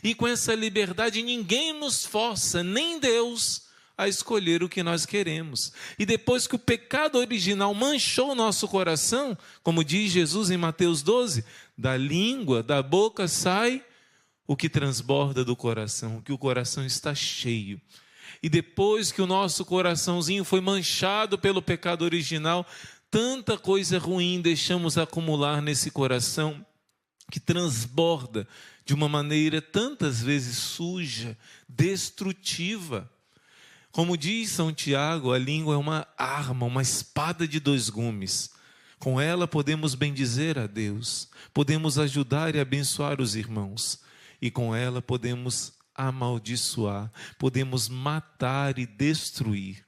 S2: E com essa liberdade ninguém nos força, nem Deus, a escolher o que nós queremos. E depois que o pecado original manchou o nosso coração, como diz Jesus em Mateus 12, da língua, da boca sai o que transborda do coração, o que o coração está cheio. E depois que o nosso coraçãozinho foi manchado pelo pecado original, tanta coisa ruim deixamos acumular nesse coração que transborda de uma maneira tantas vezes suja, destrutiva. Como diz São Tiago, a língua é uma arma, uma espada de dois gumes. Com ela podemos bendizer a Deus, podemos ajudar e abençoar os irmãos. E com ela podemos amaldiçoar, podemos matar e destruir.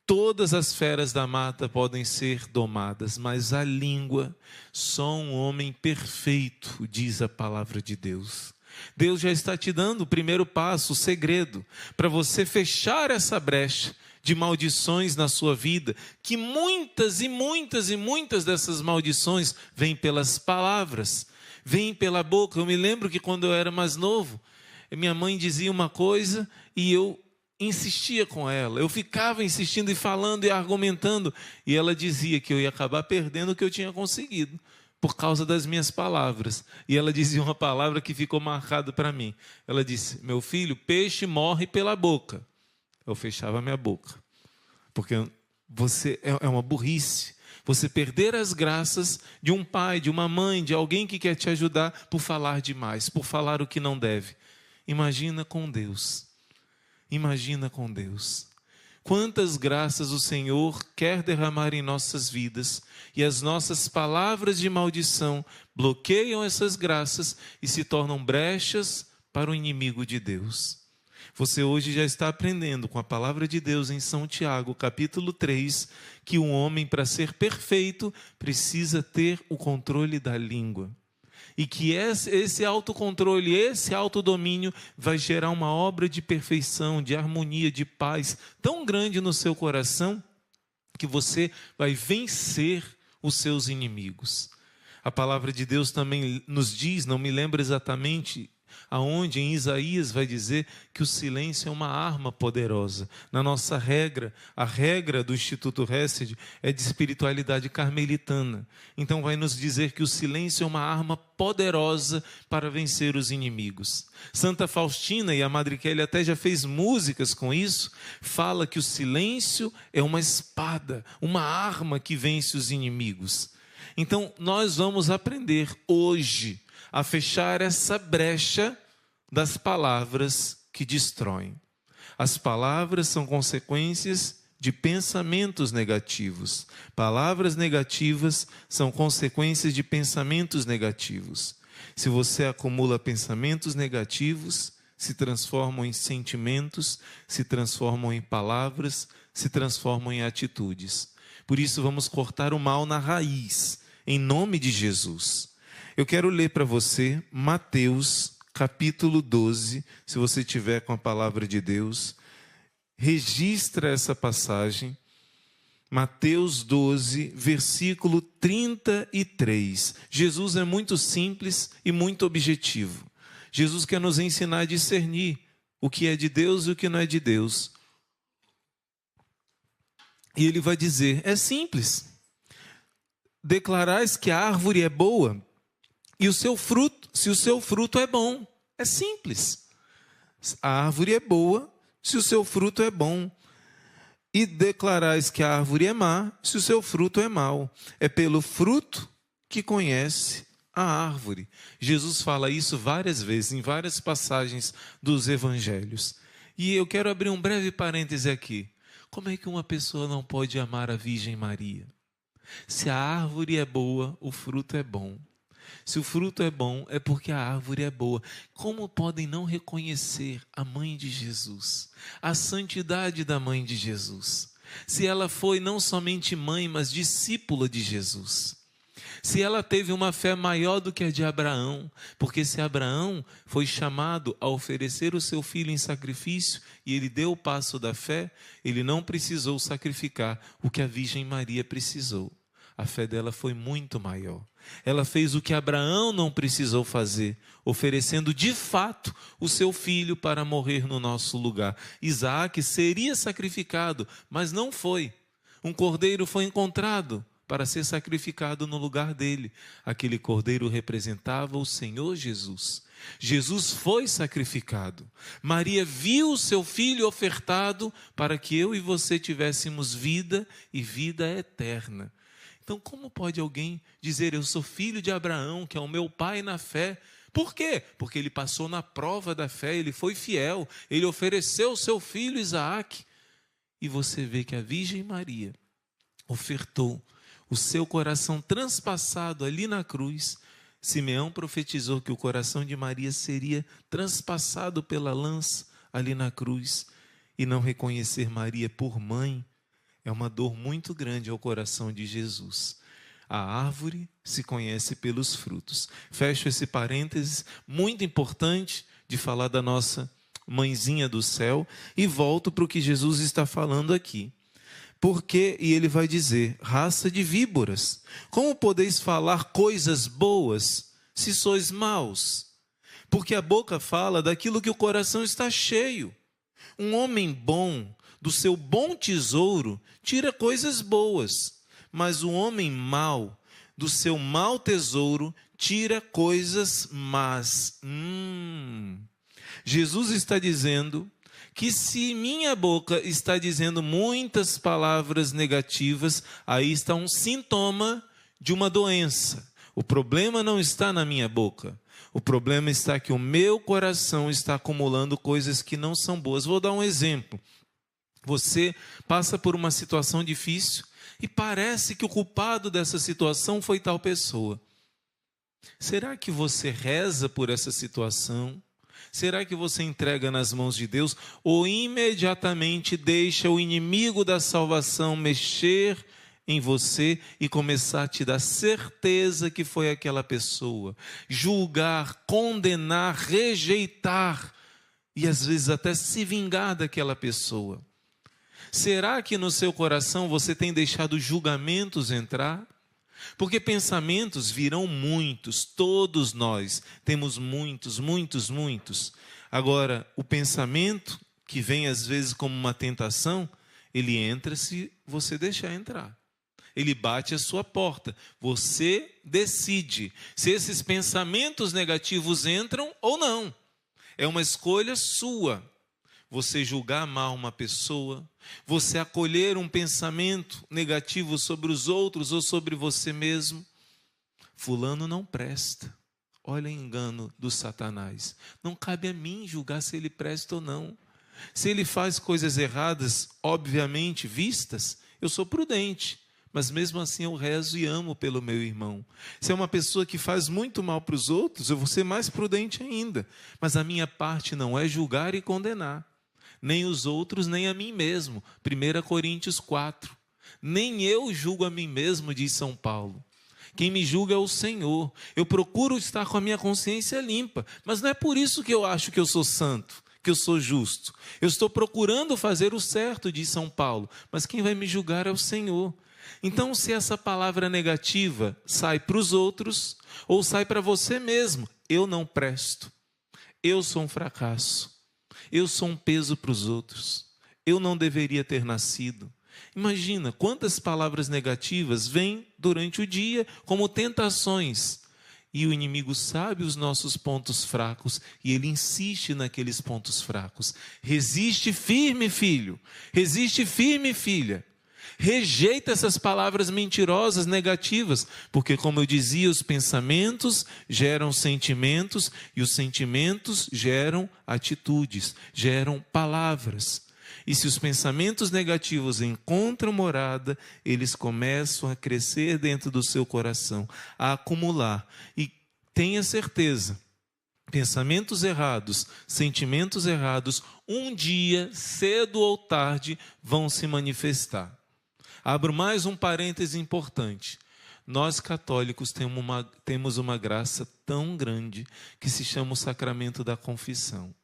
S2: Todas as feras da mata podem ser domadas, mas a língua, só um homem perfeito, diz a palavra de Deus. Deus já está te dando o primeiro passo, o segredo, para você fechar essa brecha de maldições na sua vida, que muitas e muitas e muitas dessas maldições vêm pelas palavras, vêm pela boca. Eu me lembro que quando eu era mais novo, minha mãe dizia uma coisa e eu insistia com ela, eu ficava insistindo e falando e argumentando, e ela dizia que eu ia acabar perdendo o que eu tinha conseguido, por causa das minhas palavras. E ela dizia uma palavra que ficou marcada para mim. Ela disse: meu filho, peixe morre pela boca. Eu fechava a minha boca. Porque você é uma burrice. Você perder as graças de um pai, de uma mãe, de alguém que quer te ajudar por falar demais, por falar o que não deve. Imagina com Deus. Imagina com Deus. Quantas graças o Senhor quer derramar em nossas vidas e as nossas palavras de maldição bloqueiam essas graças e se tornam brechas para o inimigo de Deus. Você hoje já está aprendendo com a palavra de Deus em São Tiago, capítulo 3, que um homem, para ser perfeito, precisa ter o controle da língua. E que esse autocontrole, esse autodomínio vai gerar uma obra de perfeição, de harmonia, de paz tão grande no seu coração que você vai vencer os seus inimigos. A palavra de Deus também nos diz, não me lembro exatamente aonde, em Isaías vai dizer que o silêncio é uma arma poderosa. Na nossa regra, a regra do Instituto Hesed é de espiritualidade carmelitana. Então vai nos dizer que o silêncio é uma arma poderosa para vencer os inimigos. Santa Faustina, e a Madre Kelly até já fez músicas com isso, fala que o silêncio é uma espada, uma arma que vence os inimigos. Então nós vamos aprender hoje a fechar essa brecha das palavras que destroem. As palavras são consequências de pensamentos negativos. Palavras negativas são consequências de pensamentos negativos. Se você acumula pensamentos negativos, se transformam em sentimentos, se transformam em palavras, se transformam em atitudes. Por isso vamos cortar o mal na raiz, em nome de Jesus. Eu quero ler para você Mateus, capítulo 12, se você tiver com a palavra de Deus. Registra essa passagem. Mateus 12, versículo 33. Jesus é muito simples e muito objetivo. Jesus quer nos ensinar a discernir o que é de Deus e o que não é de Deus. E ele vai dizer, é simples. Declarais que a árvore é boa e o seu fruto, se o seu fruto é bom. É simples. A árvore é boa se o seu fruto é bom. E declarais que a árvore é má se o seu fruto é mau. É pelo fruto que conhece a árvore. Jesus fala isso várias vezes, em várias passagens dos evangelhos. E eu quero abrir um breve parêntese aqui. Como é que uma pessoa não pode amar a Virgem Maria? Se a árvore é boa, o fruto é bom. Se o fruto é bom, é porque a árvore é boa. Como podem não reconhecer a mãe de Jesus, a santidade da mãe de Jesus? Se ela foi não somente mãe, mas discípula de Jesus. Se ela teve uma fé maior do que a de Abraão, porque se Abraão foi chamado a oferecer o seu filho em sacrifício e ele deu o passo da fé, ele não precisou sacrificar o que a Virgem Maria precisou. A fé dela foi muito maior. Ela fez o que Abraão não precisou fazer, oferecendo de fato o seu filho para morrer no nosso lugar. Isaac seria sacrificado, mas não foi. Um cordeiro foi encontrado para ser sacrificado no lugar dele. Aquele cordeiro representava o Senhor Jesus. Jesus foi sacrificado. Maria viu o seu filho ofertado para que eu e você tivéssemos vida e vida eterna. Então, como pode alguém dizer, eu sou filho de Abraão, que é o meu pai na fé? Por quê? Porque ele passou na prova da fé, ele foi fiel, ele ofereceu o seu filho Isaac. E você vê que a Virgem Maria ofertou o seu coração transpassado ali na cruz. Simeão profetizou que o coração de Maria seria transpassado pela lança ali na cruz. E não reconhecer Maria por mãe é uma dor muito grande ao coração de Jesus. A árvore se conhece pelos frutos. Fecho esse parênteses muito importante de falar da nossa mãezinha do céu e volto para o que Jesus está falando aqui. Porque, e ele vai dizer, raça de víboras, como podeis falar coisas boas se sois maus? Porque a boca fala daquilo que o coração está cheio. Um homem bom, do seu bom tesouro, tira coisas boas, mas o homem mau, do seu mau tesouro tira coisas más. Jesus está dizendo que se minha boca está dizendo muitas palavras negativas, aí está um sintoma de uma doença. O problema não está na minha boca. O problema está que o meu coração está acumulando coisas que não são boas. Vou dar um exemplo. Você passa por uma situação difícil e parece que o culpado dessa situação foi tal pessoa. Será que você reza por essa situação? Será que você entrega nas mãos de Deus? Ou imediatamente deixa o inimigo da salvação mexer em você e começar a te dar certeza que foi aquela pessoa? Julgar, condenar, rejeitar e às vezes até se vingar daquela pessoa. Será que no seu coração você tem deixado julgamentos entrar? Porque pensamentos virão muitos, todos nós temos muitos. Agora, o pensamento, que vem às vezes como uma tentação, ele entra se você deixar entrar. Ele bate a sua porta. Você decide se esses pensamentos negativos entram ou não. É uma escolha sua. Você julgar mal uma pessoa, você acolher um pensamento negativo sobre os outros ou sobre você mesmo. Fulano não presta. Olha o engano do Satanás. Não cabe a mim julgar se ele presta ou não. Se ele faz coisas erradas, obviamente vistas, eu sou prudente. Mas mesmo assim eu rezo e amo pelo meu irmão. Se é uma pessoa que faz muito mal para os outros, eu vou ser mais prudente ainda. Mas a minha parte não é julgar e condenar. Nem os outros, nem a mim mesmo. 1 Coríntios 4. Nem eu julgo a mim mesmo, diz São Paulo. Quem me julga é o Senhor. Eu procuro estar com a minha consciência limpa. Mas não é por isso que eu acho que eu sou santo, que eu sou justo. Eu estou procurando fazer o certo, diz São Paulo. Mas quem vai me julgar é o Senhor. Então, se essa palavra negativa sai para os outros, ou sai para você mesmo, eu não presto. Eu sou um fracasso. Eu sou um peso para os outros. Eu não deveria ter nascido. Imagina quantas palavras negativas vêm durante o dia como tentações. E o inimigo sabe os nossos pontos fracos e ele insiste naqueles pontos fracos. Resiste firme, filho. Resiste firme, filha. Rejeita essas palavras mentirosas, negativas, porque, como eu dizia, os pensamentos geram sentimentos e os sentimentos geram atitudes, geram palavras. E se os pensamentos negativos encontram morada, eles começam a crescer dentro do seu coração, a acumular. E tenha certeza, pensamentos errados, sentimentos errados, um dia, cedo ou tarde, vão se manifestar. Abro mais um parêntese importante. Nós católicos temos uma graça tão grande que se chama o sacramento da confissão.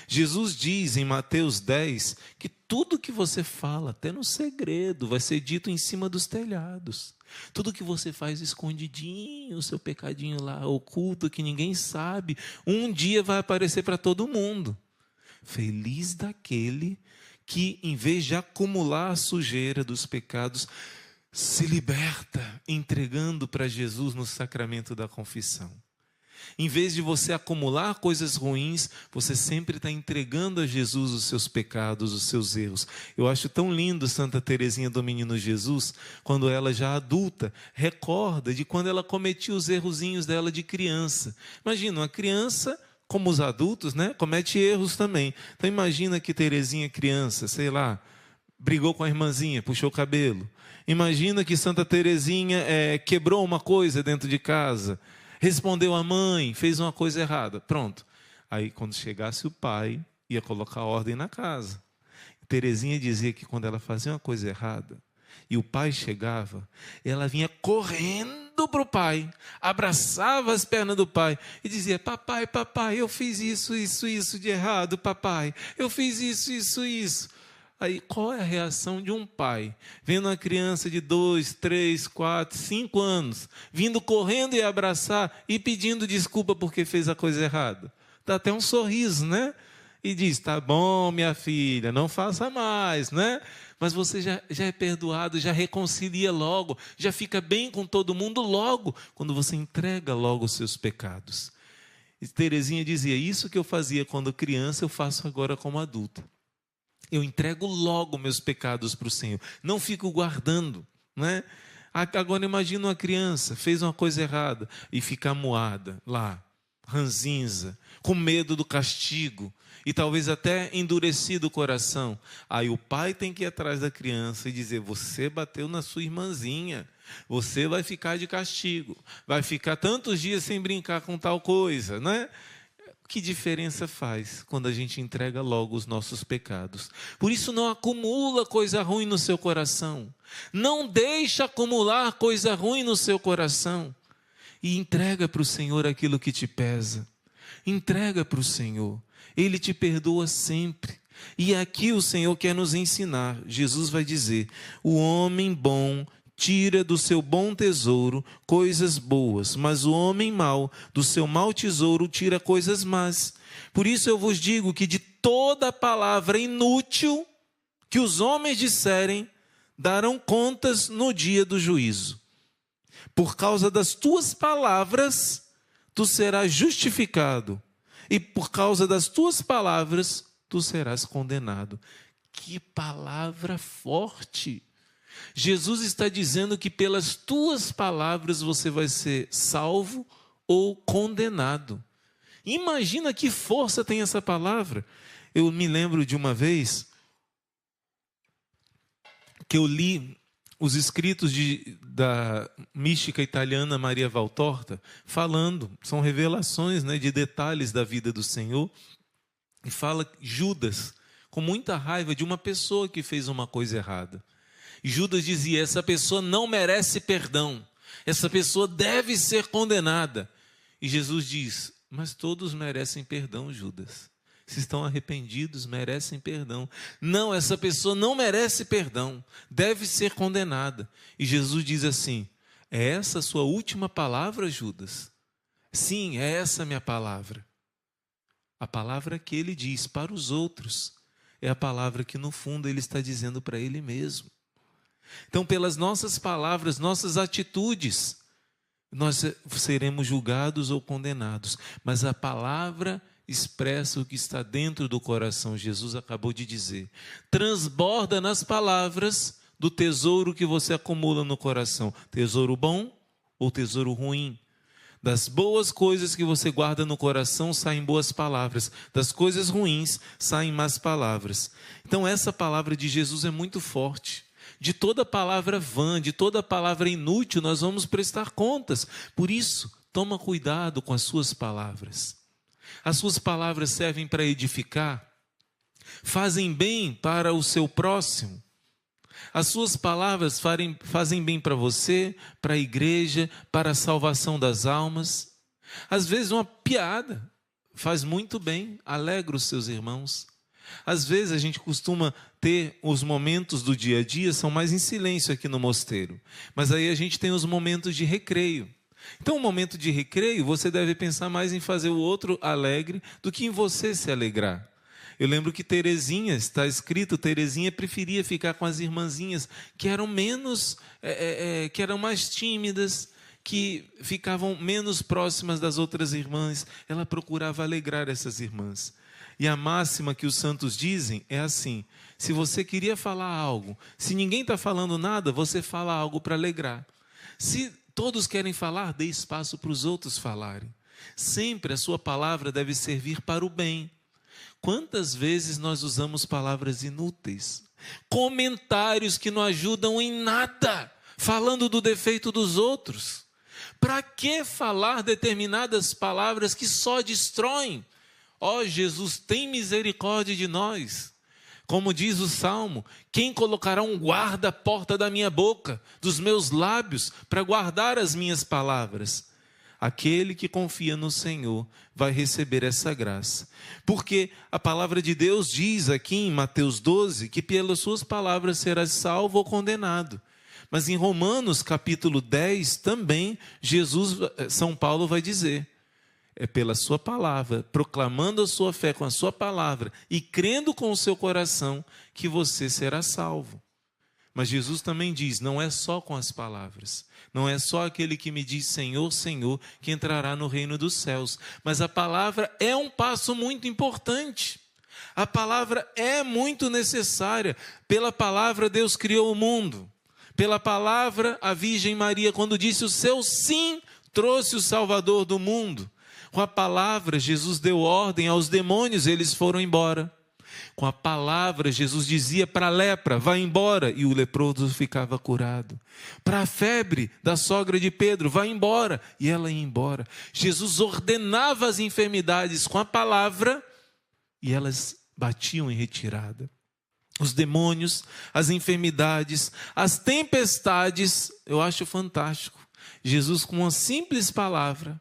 S2: Jesus diz em Mateus 10 que tudo que você fala, até no segredo, vai ser dito em cima dos telhados. Tudo que você faz escondidinho, o seu pecadinho lá oculto que ninguém sabe, um dia vai aparecer para todo mundo. Feliz daquele que, em vez de acumular a sujeira dos pecados, se liberta entregando para Jesus no sacramento da confissão. Em vez de você acumular coisas ruins, você sempre está entregando a Jesus os seus pecados, os seus erros. Eu acho tão lindo Santa Teresinha do Menino Jesus, quando ela já adulta, recorda de quando ela cometia os errozinhos dela de criança. Imagina, uma criança, como os adultos, né, comete erros também. Então imagina que Teresinha criança, sei lá, brigou com a irmãzinha, puxou o cabelo. Imagina que Santa Teresinha quebrou uma coisa dentro de casa, respondeu à mãe, fez uma coisa errada. Pronto. Aí quando chegasse o pai, ia colocar ordem na casa. Teresinha dizia que quando ela fazia uma coisa errada, e o pai chegava, ela vinha correndo para o pai, abraçava as pernas do pai e dizia: papai, eu fiz isso de errado, papai. Eu fiz isso. Aí, qual é a reação de um pai, vendo uma criança de 2, 3, 4, 5 anos, vindo correndo e abraçar e pedindo desculpa porque fez a coisa errada? Dá até um sorriso, né? e diz: tá bom, minha filha, não faça mais, né? Mas você já é perdoado, já reconcilia logo, já fica bem com todo mundo logo, quando você entrega logo os seus pecados. E Teresinha dizia: isso que eu fazia quando criança, eu faço agora como adulta. Eu entrego logo meus pecados para o Senhor, não fico guardando, né? Agora imagina uma criança, fez uma coisa errada e fica amuada lá, ranzinza, com medo do castigo e talvez até endurecido o coração. Aí o pai tem que ir atrás da criança e dizer: você bateu na sua irmãzinha, você vai ficar de castigo, vai ficar tantos dias sem brincar com tal coisa, né? Que diferença faz quando a gente entrega logo os nossos pecados? Por isso, não acumula coisa ruim no seu coração. Não deixa acumular coisa ruim no seu coração. E entrega para o Senhor aquilo que te pesa. Entrega para o Senhor. Ele te perdoa sempre. E aqui o Senhor quer nos ensinar. Jesus vai dizer: o homem bom tira do seu bom tesouro coisas boas, mas o homem mau, do seu mau tesouro, tira coisas más. Por isso eu vos digo que de toda palavra inútil que os homens disserem, darão contas no dia do juízo. Por causa das tuas palavras, tu serás justificado, e por causa das tuas palavras, tu serás condenado. Que palavra forte! Jesus está dizendo que pelas tuas palavras você vai ser salvo ou condenado. Imagina que força tem essa palavra. Eu me lembro de uma vez que eu li os escritos da mística italiana Maria Valtorta, falando, são revelações, né, de detalhes da vida do Senhor, e fala Judas, com muita raiva de uma pessoa que fez uma coisa errada. Judas dizia: essa pessoa não merece perdão, essa pessoa deve ser condenada. E Jesus diz: mas todos merecem perdão, Judas. Se estão arrependidos, merecem perdão. Não, essa pessoa não merece perdão, deve ser condenada. E Jesus diz assim: é essa a sua última palavra, Judas? Sim, é essa a minha palavra. A palavra que ele diz para os outros é a palavra que no fundo ele está dizendo para ele mesmo. Então, pelas nossas palavras, nossas atitudes, nós seremos julgados ou condenados. Mas a palavra expressa o que está dentro do coração. Jesus acabou de dizer: transborda nas palavras do tesouro que você acumula no coração. Tesouro bom ou tesouro ruim? Das boas coisas que você guarda no coração saem boas palavras. Das coisas ruins saem más palavras. Então essa palavra de Jesus é muito forte. De toda palavra vã, de toda palavra inútil, nós vamos prestar contas. Por isso, toma cuidado com as suas palavras. As suas palavras servem para edificar, fazem bem para o seu próximo. As suas palavras fazem bem para você, para a igreja, para a salvação das almas. Às vezes uma piada faz muito bem, alegra os seus irmãos. Às vezes a gente costuma ter os momentos do dia a dia, são mais em silêncio aqui no mosteiro. Mas aí a gente tem os momentos de recreio. Então, o momento de recreio, você deve pensar mais em fazer o outro alegre do que em você se alegrar. Eu lembro que Teresinha, está escrito, Teresinha preferia ficar com as irmãzinhas que eram que eram mais tímidas, que ficavam menos próximas das outras irmãs. Ela procurava alegrar essas irmãs. E a máxima que os santos dizem é assim: se você queria falar algo, se ninguém está falando nada, você fala algo para alegrar. Se todos querem falar, dê espaço para os outros falarem. Sempre a sua palavra deve servir para o bem. Quantas vezes nós usamos palavras inúteis? Comentários que não ajudam em nada, falando do defeito dos outros. Para que falar determinadas palavras que só destroem? Ó Jesus, tem misericórdia de nós. Como diz o Salmo: quem colocará um guarda à porta da minha boca, dos meus lábios, para guardar as minhas palavras? Aquele que confia no Senhor vai receber essa graça. Porque a palavra de Deus diz aqui em Mateus 12, que pelas suas palavras serás salvo ou condenado. Mas em Romanos capítulo 10 também, São Paulo vai dizer: É pela sua palavra, proclamando a sua fé com a sua palavra e crendo com o seu coração que você será salvo. Mas Jesus também diz, não é só com as palavras, não é só aquele que me diz Senhor, Senhor, que entrará no reino dos céus, mas a palavra é um passo muito importante. A palavra é muito necessária. Pela palavra Deus criou o mundo. Pela palavra a Virgem Maria, quando disse o seu sim, trouxe o Salvador do mundo. Com a palavra Jesus deu ordem aos demônios, eles foram embora. Com a palavra, Jesus dizia para a lepra, vai embora, e o leproso ficava curado. Para a febre da sogra de Pedro, vai embora, e ela ia embora. Jesus ordenava as enfermidades com a palavra, e elas batiam em retirada. Os demônios, as enfermidades, as tempestades, eu acho fantástico. Jesus, com uma simples palavra,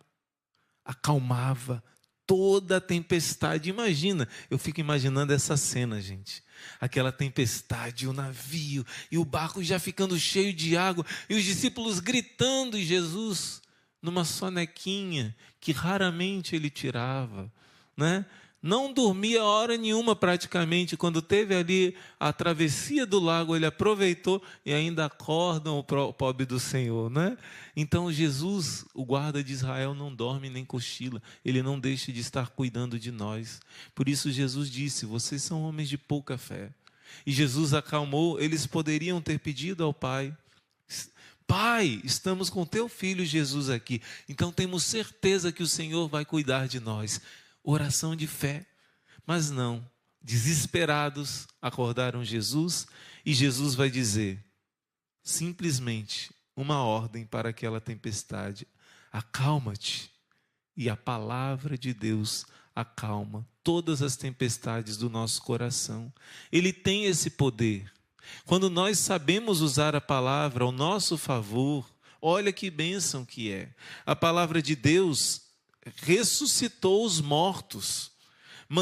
S2: acalmava toda a tempestade. Imagina, eu fico imaginando essa cena, gente. Aquela tempestade, o navio, e o barco já ficando cheio de água, e os discípulos gritando, e Jesus numa sonequinha, que raramente ele tirava, né? Não dormia hora nenhuma praticamente. Quando teve ali a travessia do lago, ele aproveitou e ainda acordam o pobre do Senhor, né? Então Jesus, o guarda de Israel, não dorme nem cochila. Ele não deixa de estar cuidando de nós. Por isso Jesus disse, vocês são homens de pouca fé. E Jesus acalmou, eles poderiam ter pedido ao Pai, Pai, estamos com teu filho Jesus aqui. Então temos certeza que o Senhor vai cuidar de nós. Oração de fé, mas não, desesperados, acordaram Jesus e Jesus vai dizer, simplesmente, uma ordem para aquela tempestade, acalma-te, e a palavra de Deus acalma todas as tempestades do nosso coração. Ele tem esse poder. Quando nós sabemos usar a palavra ao nosso favor, olha que bênção que é. A palavra de Deus ressuscitou os mortos,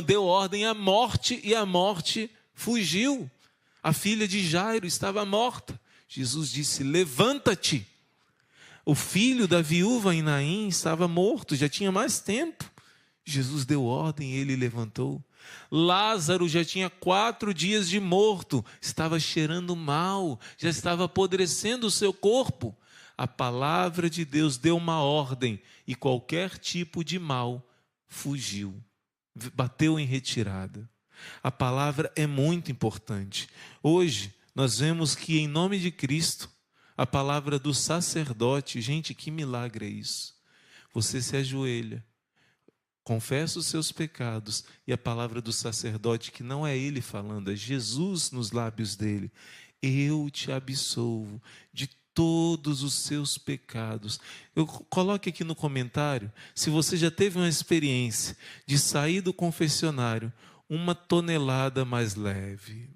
S2: deu ordem à morte e a morte fugiu. A filha de Jairo estava morta. Jesus disse, levanta-te. O filho da viúva em Naim estava morto, já tinha mais tempo. Jesus deu ordem e ele levantou. Lázaro já tinha 4 dias de morto, estava cheirando mal, já estava apodrecendo o seu corpo. A palavra de Deus deu uma ordem e qualquer tipo de mal fugiu, bateu em retirada. A palavra é muito importante. Hoje nós vemos que em nome de Cristo, a palavra do sacerdote, gente, que milagre é isso. Você se ajoelha, confessa os seus pecados e a palavra do sacerdote, que não é ele falando, é Jesus nos lábios dele. Eu te absolvo de todos os seus pecados. Eu coloque aqui no comentário, se você já teve uma experiência de sair do confessionário 1 tonelada mais leve,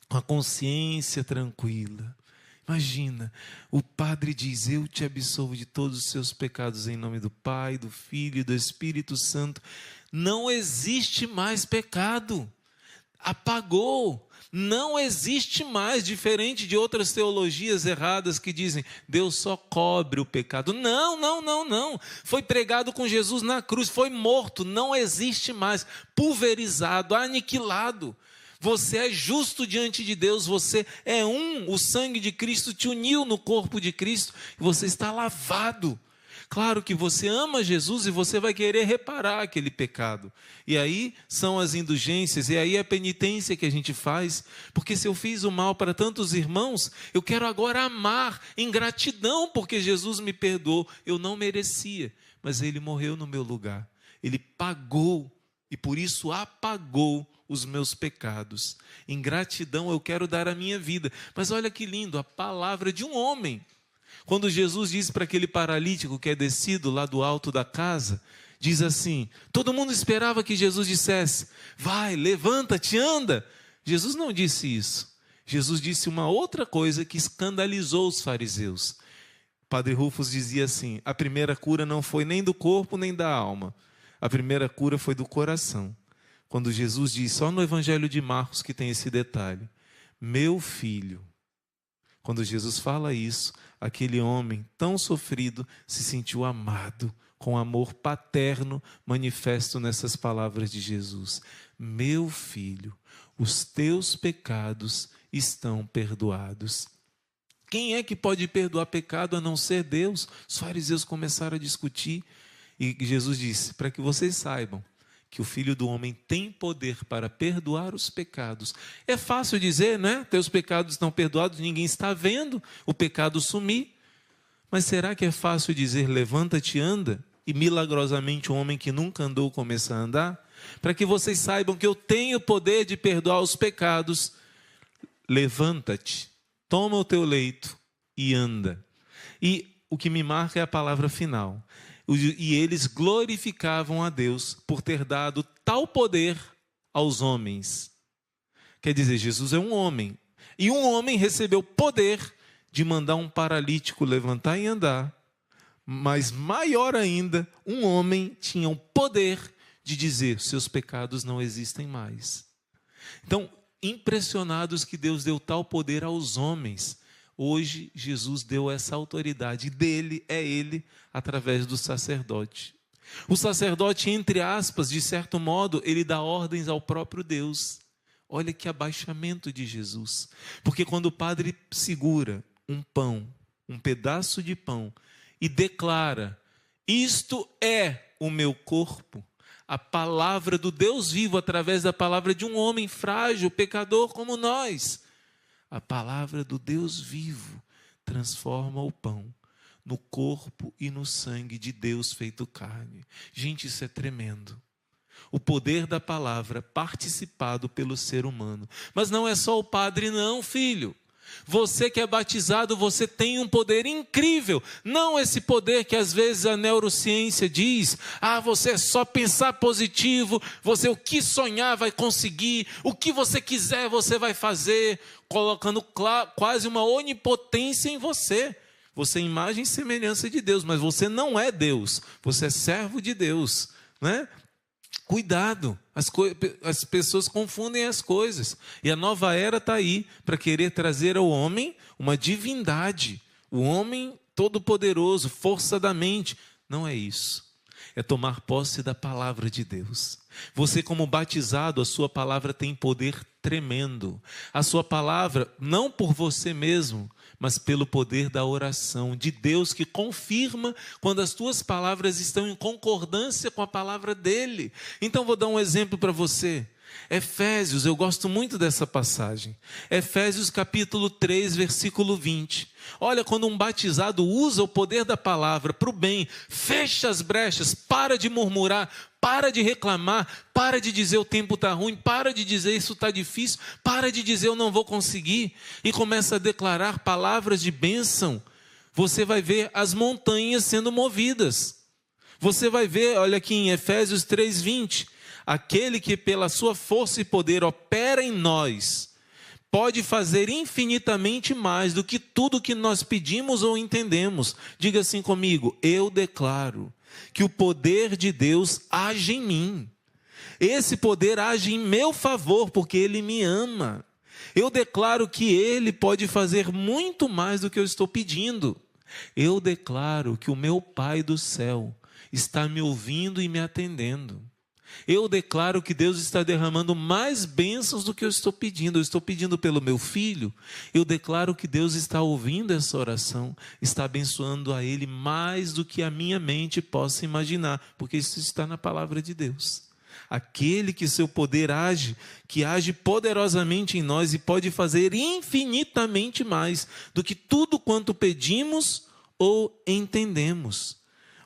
S2: com a consciência tranquila. Imagina, o padre diz, eu te absolvo de todos os seus pecados em nome do Pai, do Filho e do Espírito Santo. Não existe mais pecado. Apagou. Não existe mais, diferente de outras teologias erradas que dizem, Deus só cobre o pecado. Não. Foi pregado com Jesus na cruz, foi morto, não existe mais, pulverizado, aniquilado. Você é justo diante de Deus, você é o sangue de Cristo te uniu no corpo de Cristo, e você está lavado. Claro que você ama Jesus e você vai querer reparar aquele pecado. E aí são as indulgências, e aí a penitência que a gente faz. Porque se eu fiz o mal para tantos irmãos, eu quero agora amar em gratidão, porque Jesus me perdoou. Eu não merecia, mas Ele morreu no meu lugar. Ele pagou e por isso apagou os meus pecados. Em gratidão eu quero dar a minha vida. Mas olha que lindo, a palavra de um homem. Quando Jesus disse para aquele paralítico que é descido lá do alto da casa, diz assim, todo mundo esperava que Jesus dissesse, vai, levanta-te, anda. Jesus não disse isso. Jesus disse uma outra coisa que escandalizou os fariseus. Padre Rufus dizia assim, a primeira cura não foi nem do corpo nem da alma. A primeira cura foi do coração. Quando Jesus diz, só no Evangelho de Marcos que tem esse detalhe, meu filho, Quando Jesus fala isso, aquele homem tão sofrido se sentiu amado, com amor paterno manifesto nessas palavras de Jesus. Meu filho, os teus pecados estão perdoados. Quem é que pode perdoar pecado a não ser Deus? Os fariseus começaram a discutir e Jesus disse, para que vocês saibam que o Filho do Homem tem poder para perdoar os pecados. É fácil dizer, né? Teus pecados estão perdoados, ninguém está vendo o pecado sumir. Mas será que é fácil dizer, levanta-te e anda? E milagrosamente um homem que nunca andou começa a andar? Para que vocês saibam que eu tenho poder de perdoar os pecados, levanta-te, toma o teu leito e anda. E o que me marca é a palavra final. E eles glorificavam a Deus por ter dado tal poder aos homens. Quer dizer, Jesus é um homem. E um homem recebeu poder de mandar um paralítico levantar e andar. Mas maior ainda, um homem tinha o poder de dizer, seus pecados não existem mais. Então, impressionados que Deus deu tal poder aos homens, hoje Jesus deu essa autoridade dele, é ele, através do sacerdote. O sacerdote, entre aspas, de certo modo, ele dá ordens ao próprio Deus. Olha que abaixamento de Jesus. Porque quando o padre segura um pão, um pedaço de pão, e declara, isto é o meu corpo, a palavra do Deus vivo através da palavra de um homem frágil, pecador como nós. A palavra do Deus vivo transforma o pão no corpo e no sangue de Deus feito carne. Gente, isso é tremendo. O poder da palavra participado pelo ser humano. Mas não é só o padre não, filho. Você que é batizado, você tem um poder incrível. Não esse poder que às vezes a neurociência diz, você é só pensar positivo, você o que sonhar vai conseguir, o que você quiser você vai fazer, colocando quase uma onipotência em você. Você é imagem e semelhança de Deus, mas você não é Deus, você é servo de Deus, né? Cuidado, as pessoas confundem as coisas. E a nova era está aí para querer trazer ao homem uma divindade. O homem todo-poderoso, força da mente. Não é isso. É tomar posse da palavra de Deus. Você, como batizado, a sua palavra tem poder tremendo. A sua palavra, não por você mesmo, mas pelo poder da oração de Deus, que confirma quando as tuas palavras estão em concordância com a palavra dele. Então vou dar um exemplo para você. Efésios, eu gosto muito dessa passagem. Efésios capítulo 3, versículo 20. Olha, quando um batizado usa o poder da palavra para o bem, fecha as brechas, para de murmurar, para de reclamar, para de dizer o tempo está ruim, para de dizer isso está difícil, para de dizer eu não vou conseguir, e começa a declarar palavras de bênção, você vai ver as montanhas sendo movidas. Você vai ver, olha aqui em Efésios 3, 20, aquele que pela sua força e poder opera em nós, pode fazer infinitamente mais do que tudo que nós pedimos ou entendemos. Diga assim comigo, eu declaro que o poder de Deus age em mim. Esse poder age em meu favor, porque Ele me ama. Eu declaro que Ele pode fazer muito mais do que eu estou pedindo. Eu declaro que o meu Pai do céu está me ouvindo e me atendendo. Eu declaro que Deus está derramando mais bênçãos do que eu estou pedindo. Eu estou pedindo pelo meu filho. Eu declaro que Deus está ouvindo essa oração, está abençoando a ele mais do que a minha mente possa imaginar, porque isso está na palavra de Deus. Aquele que seu poder age, que age poderosamente em nós e pode fazer infinitamente mais do que tudo quanto pedimos ou entendemos.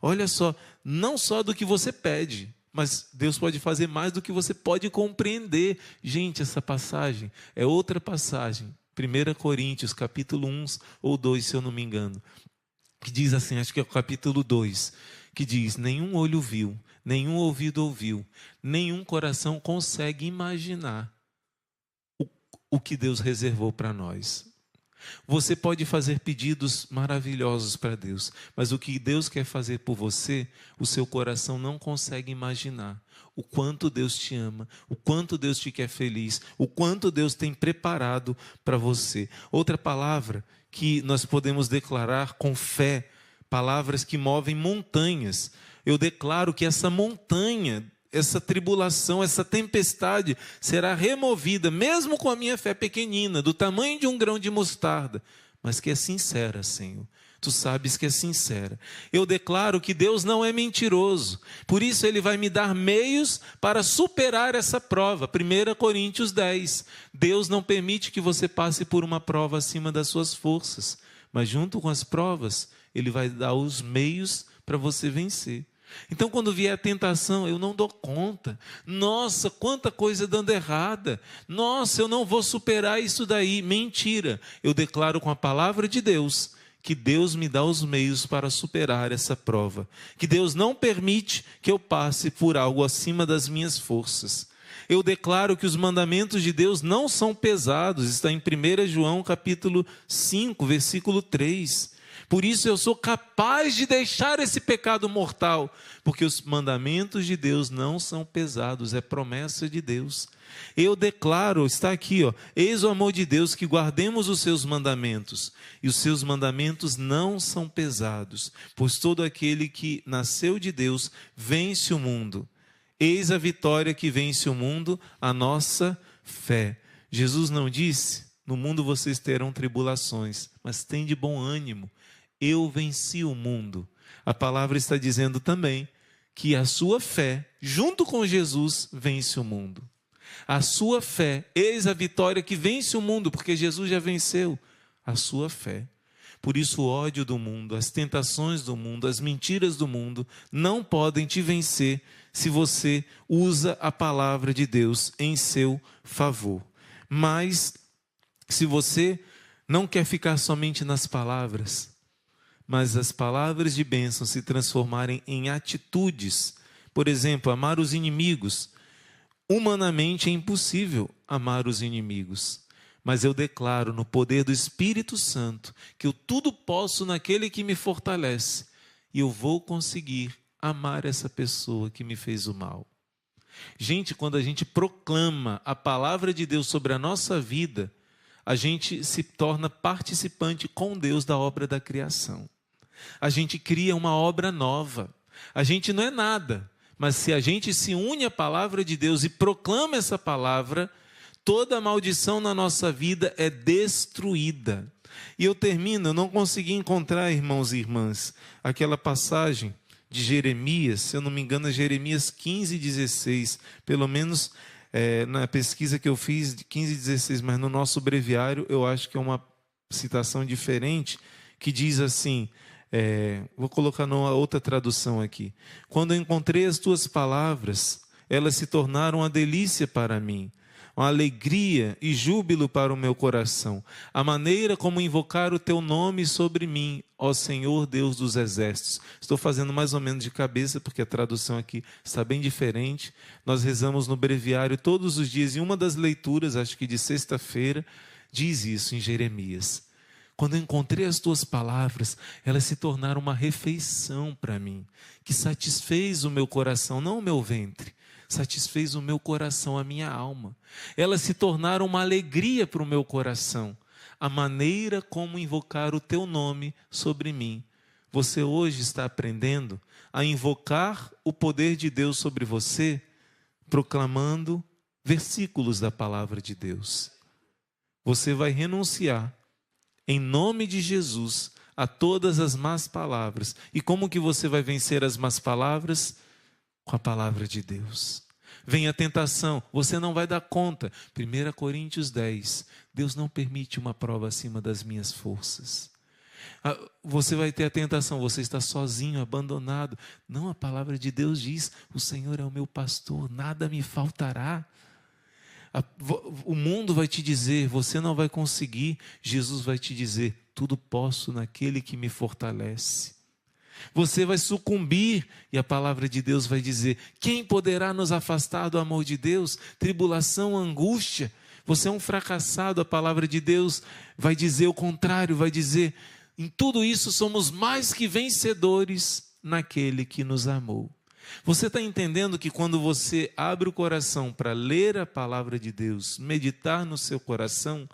S2: Olha só, não só do que você pede, mas Deus pode fazer mais do que você pode compreender. Gente, essa passagem é outra passagem. 1 Coríntios, capítulo 1 ou 2, se eu não me engano. Que diz assim, acho que é o capítulo 2. Que diz, nenhum olho viu, nenhum ouvido ouviu, nenhum coração consegue imaginar o que Deus reservou para nós. Você pode fazer pedidos maravilhosos para Deus, mas o que Deus quer fazer por você, o seu coração não consegue imaginar. O quanto Deus te ama, o quanto Deus te quer feliz, o quanto Deus tem preparado para você. Outra palavra que nós podemos declarar com fé, palavras que movem montanhas. Eu declaro que essa montanha, essa tribulação, essa tempestade será removida, mesmo com a minha fé pequenina, do tamanho de um grão de mostarda, mas que é sincera, Senhor. Tu sabes que é sincera. Eu declaro que Deus não é mentiroso, por isso Ele vai me dar meios para superar essa prova. 1 Coríntios 10, Deus não permite que você passe por uma prova acima das suas forças, mas junto com as provas, Ele vai dar os meios para você vencer. Então, quando vier a tentação, eu não dou conta. Nossa, quanta coisa dando errada. Nossa, eu não vou superar isso daí. Mentira. Eu declaro com a palavra de Deus que Deus me dá os meios para superar essa prova. Que Deus não permite que eu passe por algo acima das minhas forças. Eu declaro que os mandamentos de Deus não são pesados. Está em 1 João capítulo 5, versículo 3. Por isso eu sou capaz de deixar esse pecado mortal, porque os mandamentos de Deus não são pesados, é promessa de Deus. Eu declaro, está aqui, eis o amor de Deus, que guardemos os seus mandamentos, e os seus mandamentos não são pesados, pois todo aquele que nasceu de Deus vence o mundo. Eis a vitória que vence o mundo, a nossa fé. Jesus não disse, no mundo vocês terão tribulações, mas tem de bom ânimo. Eu venci o mundo. A palavra está dizendo também que a sua fé, junto com Jesus, vence o mundo. A sua fé, eis a vitória que vence o mundo, porque Jesus já venceu a sua fé. Por isso o ódio do mundo, as tentações do mundo, as mentiras do mundo não podem te vencer se você usa a palavra de Deus em seu favor. Mas se você não quer ficar somente nas palavras, mas as palavras de bênção se transformarem em atitudes, por exemplo, amar os inimigos. Humanamente é impossível amar os inimigos, mas eu declaro no poder do Espírito Santo que eu tudo posso naquele que me fortalece, e eu vou conseguir amar essa pessoa que me fez o mal. Gente, quando a gente proclama a palavra de Deus sobre a nossa vida, a gente se torna participante com Deus da obra da criação. A gente cria uma obra nova. A gente não é nada, mas se a gente se une à palavra de Deus e proclama essa palavra, toda maldição na nossa vida é destruída. E eu termino, eu não consegui encontrar, irmãos e irmãs, aquela passagem de Jeremias, se eu não me engano é Jeremias 15, 16, pelo menos na pesquisa que eu fiz, de 15, 16, mas no nosso breviário eu acho que é uma citação diferente, que diz assim, vou colocar numa outra tradução aqui. Quando eu encontrei as tuas palavras, elas se tornaram uma delícia para mim, uma alegria e júbilo para o meu coração. A maneira como invocar o teu nome sobre mim, ó Senhor Deus dos exércitos. Estou fazendo mais ou menos de cabeça, porque a tradução aqui está bem diferente. Nós rezamos no breviário todos os dias, e uma das leituras, acho que de sexta-feira, diz isso em Jeremias. Quando eu encontrei as tuas palavras, elas se tornaram uma refeição para mim, que satisfez o meu coração, não o meu ventre, satisfez o meu coração, a minha alma. Elas se tornaram uma alegria para o meu coração. A maneira como invocar o teu nome sobre mim. Você hoje está aprendendo a invocar o poder de Deus sobre você, proclamando versículos da palavra de Deus. Você vai renunciar em nome de Jesus a todas as más palavras. E como que você vai vencer as más palavras? Com a palavra de Deus. Vem a tentação, você não vai dar conta. 1 Coríntios 10, Deus não permite uma prova acima das minhas forças. Você vai ter a tentação, você está sozinho, abandonado. Não, a palavra de Deus diz, o Senhor é o meu pastor, nada me faltará. O mundo vai te dizer, você não vai conseguir. Jesus vai te dizer, tudo posso naquele que me fortalece. Você vai sucumbir e a palavra de Deus vai dizer, quem poderá nos afastar do amor de Deus? Tribulação, angústia. Você é um fracassado, a palavra de Deus vai dizer o contrário, vai dizer, em tudo isso somos mais que vencedores naquele que nos amou. Você está entendendo que quando você abre o coração para ler a palavra de Deus, meditar no seu coração,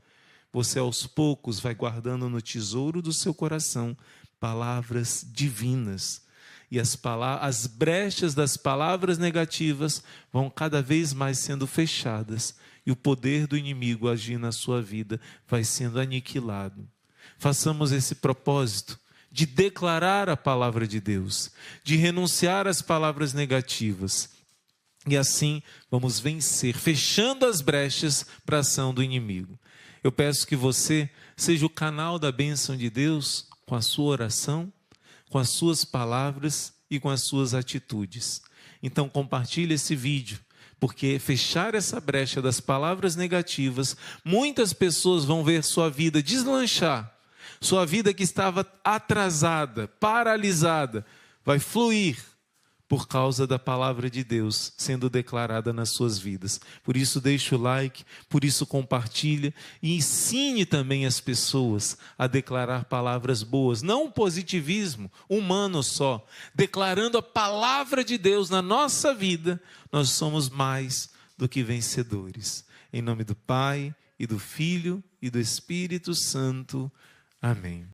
S2: você aos poucos vai guardando no tesouro do seu coração palavras divinas. E as brechas das palavras negativas vão cada vez mais sendo fechadas. E o poder do inimigo agir na sua vida vai sendo aniquilado. Façamos esse propósito de declarar a palavra de Deus, de renunciar às palavras negativas. E assim vamos vencer, fechando as brechas para a ação do inimigo. Eu peço que você seja o canal da bênção de Deus com a sua oração, com as suas palavras e com as suas atitudes. Então compartilhe esse vídeo, porque fechar essa brecha das palavras negativas, muitas pessoas vão ver sua vida deslanchar, sua vida que estava atrasada, paralisada, vai fluir por causa da palavra de Deus sendo declarada nas suas vidas. Por isso deixe o like, por isso compartilha e ensine também as pessoas a declarar palavras boas, não um positivismo humano só, declarando a palavra de Deus na nossa vida, nós somos mais do que vencedores. Em nome do Pai, e do Filho, e do Espírito Santo. Amém.